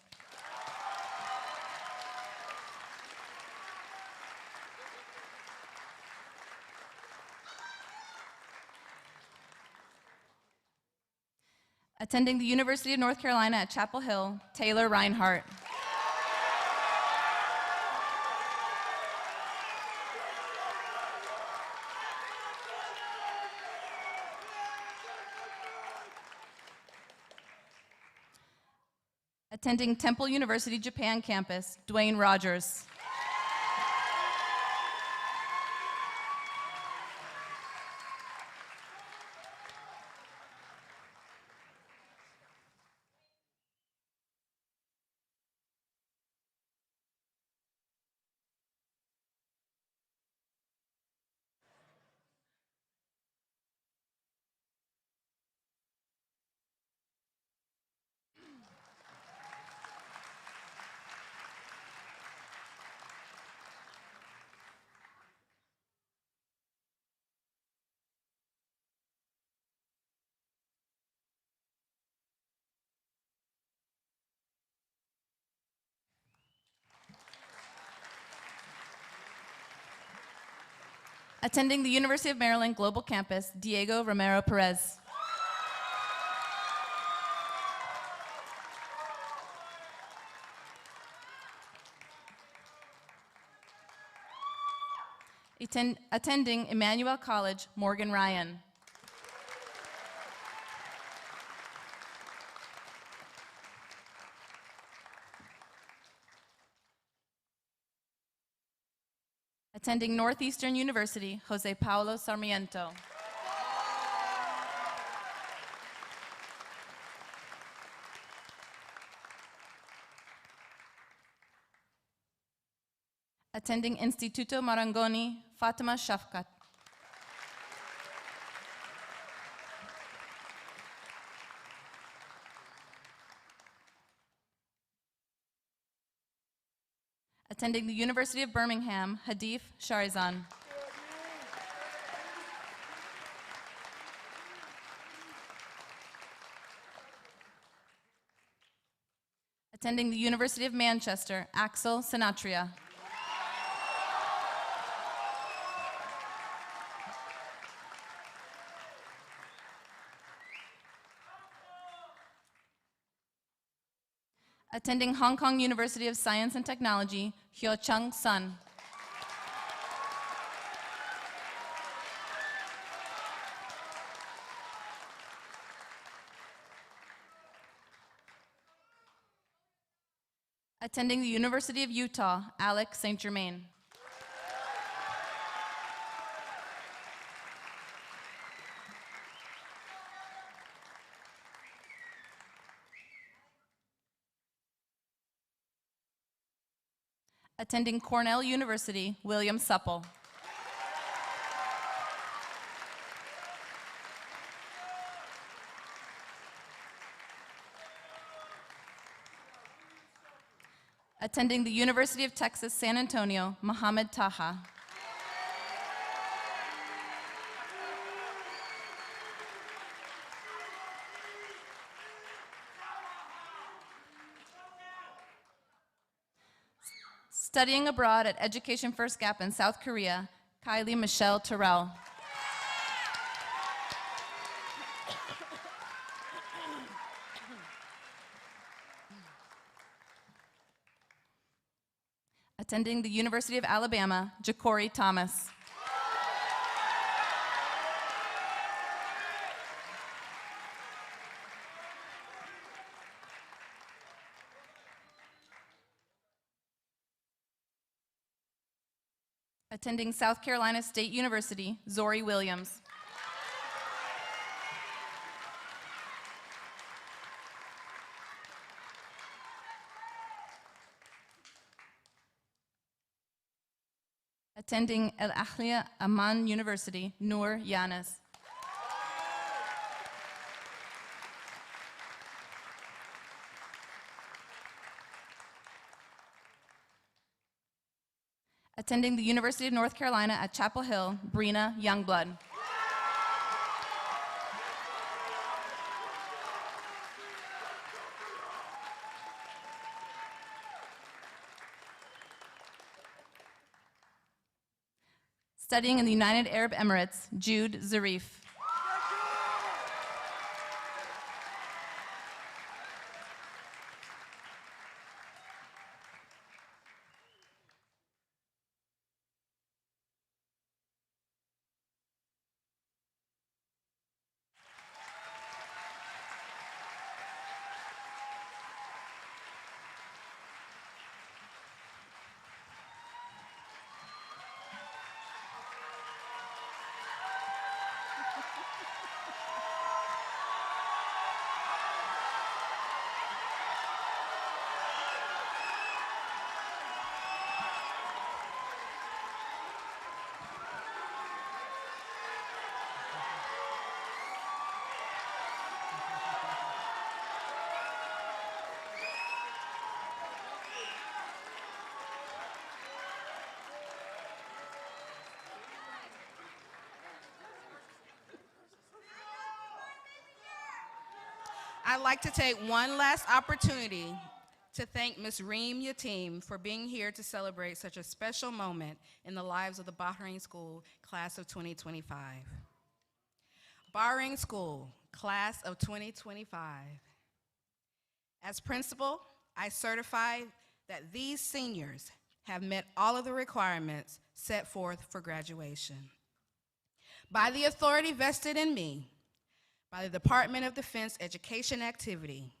Attending the University of North Carolina at Chapel Hill, Taylor Reinhardt. Attending Temple University Japan campus, Dwayne Rogers. Attending the University of Maryland Global Campus, Diego Romero Perez. Attending Emmanuel College, Morgan Ryan. Attending Northeastern University, Jose Paulo Sarmiento. Attending Instituto Marangoni, Fatima Shafkat. Attending the University of Birmingham, Hadif Sharizan. Attending the University of Manchester, Axel Sinatria. Attending Hong Kong University of Science and Technology, Hyo Chung Sun. Attending the University of Utah, Alec St. Germain. Attending Cornell University, William Supple. Attending the University of Texas, San Antonio, Mohammed Taha. Studying abroad at Education First Gap in South Korea, Kylie Michelle Terrell. Attending the University of Alabama, Ja'Cory Thomas. Attending South Carolina State University, Zori Williams. Attending El Ahlia Amman University, Noor Yanis. Attending the University of North Carolina at Chapel Hill, Brina Youngblood. Studying in the United Arab Emirates, Jude Zarif. I'd like to take one last opportunity to thank Ms. Reem Yatim for being here to celebrate such a special moment in the lives of the Bahrain School Class of 2025. Bahrain School Class of 2025. As principal, I certify that these seniors have met all of the requirements set forth for graduation. By the authority vested in me, by the Department of Defense Education Activity,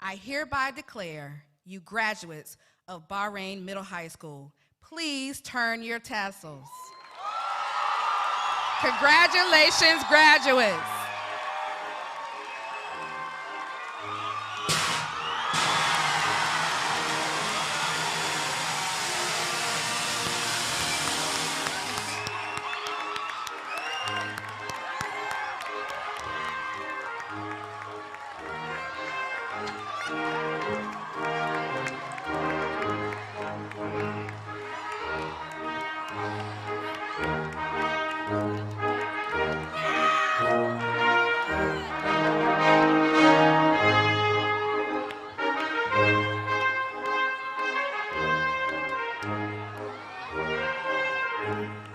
I hereby declare you graduates of Bahrain Middle High School. Please turn your tassels. Congratulations, graduates. you.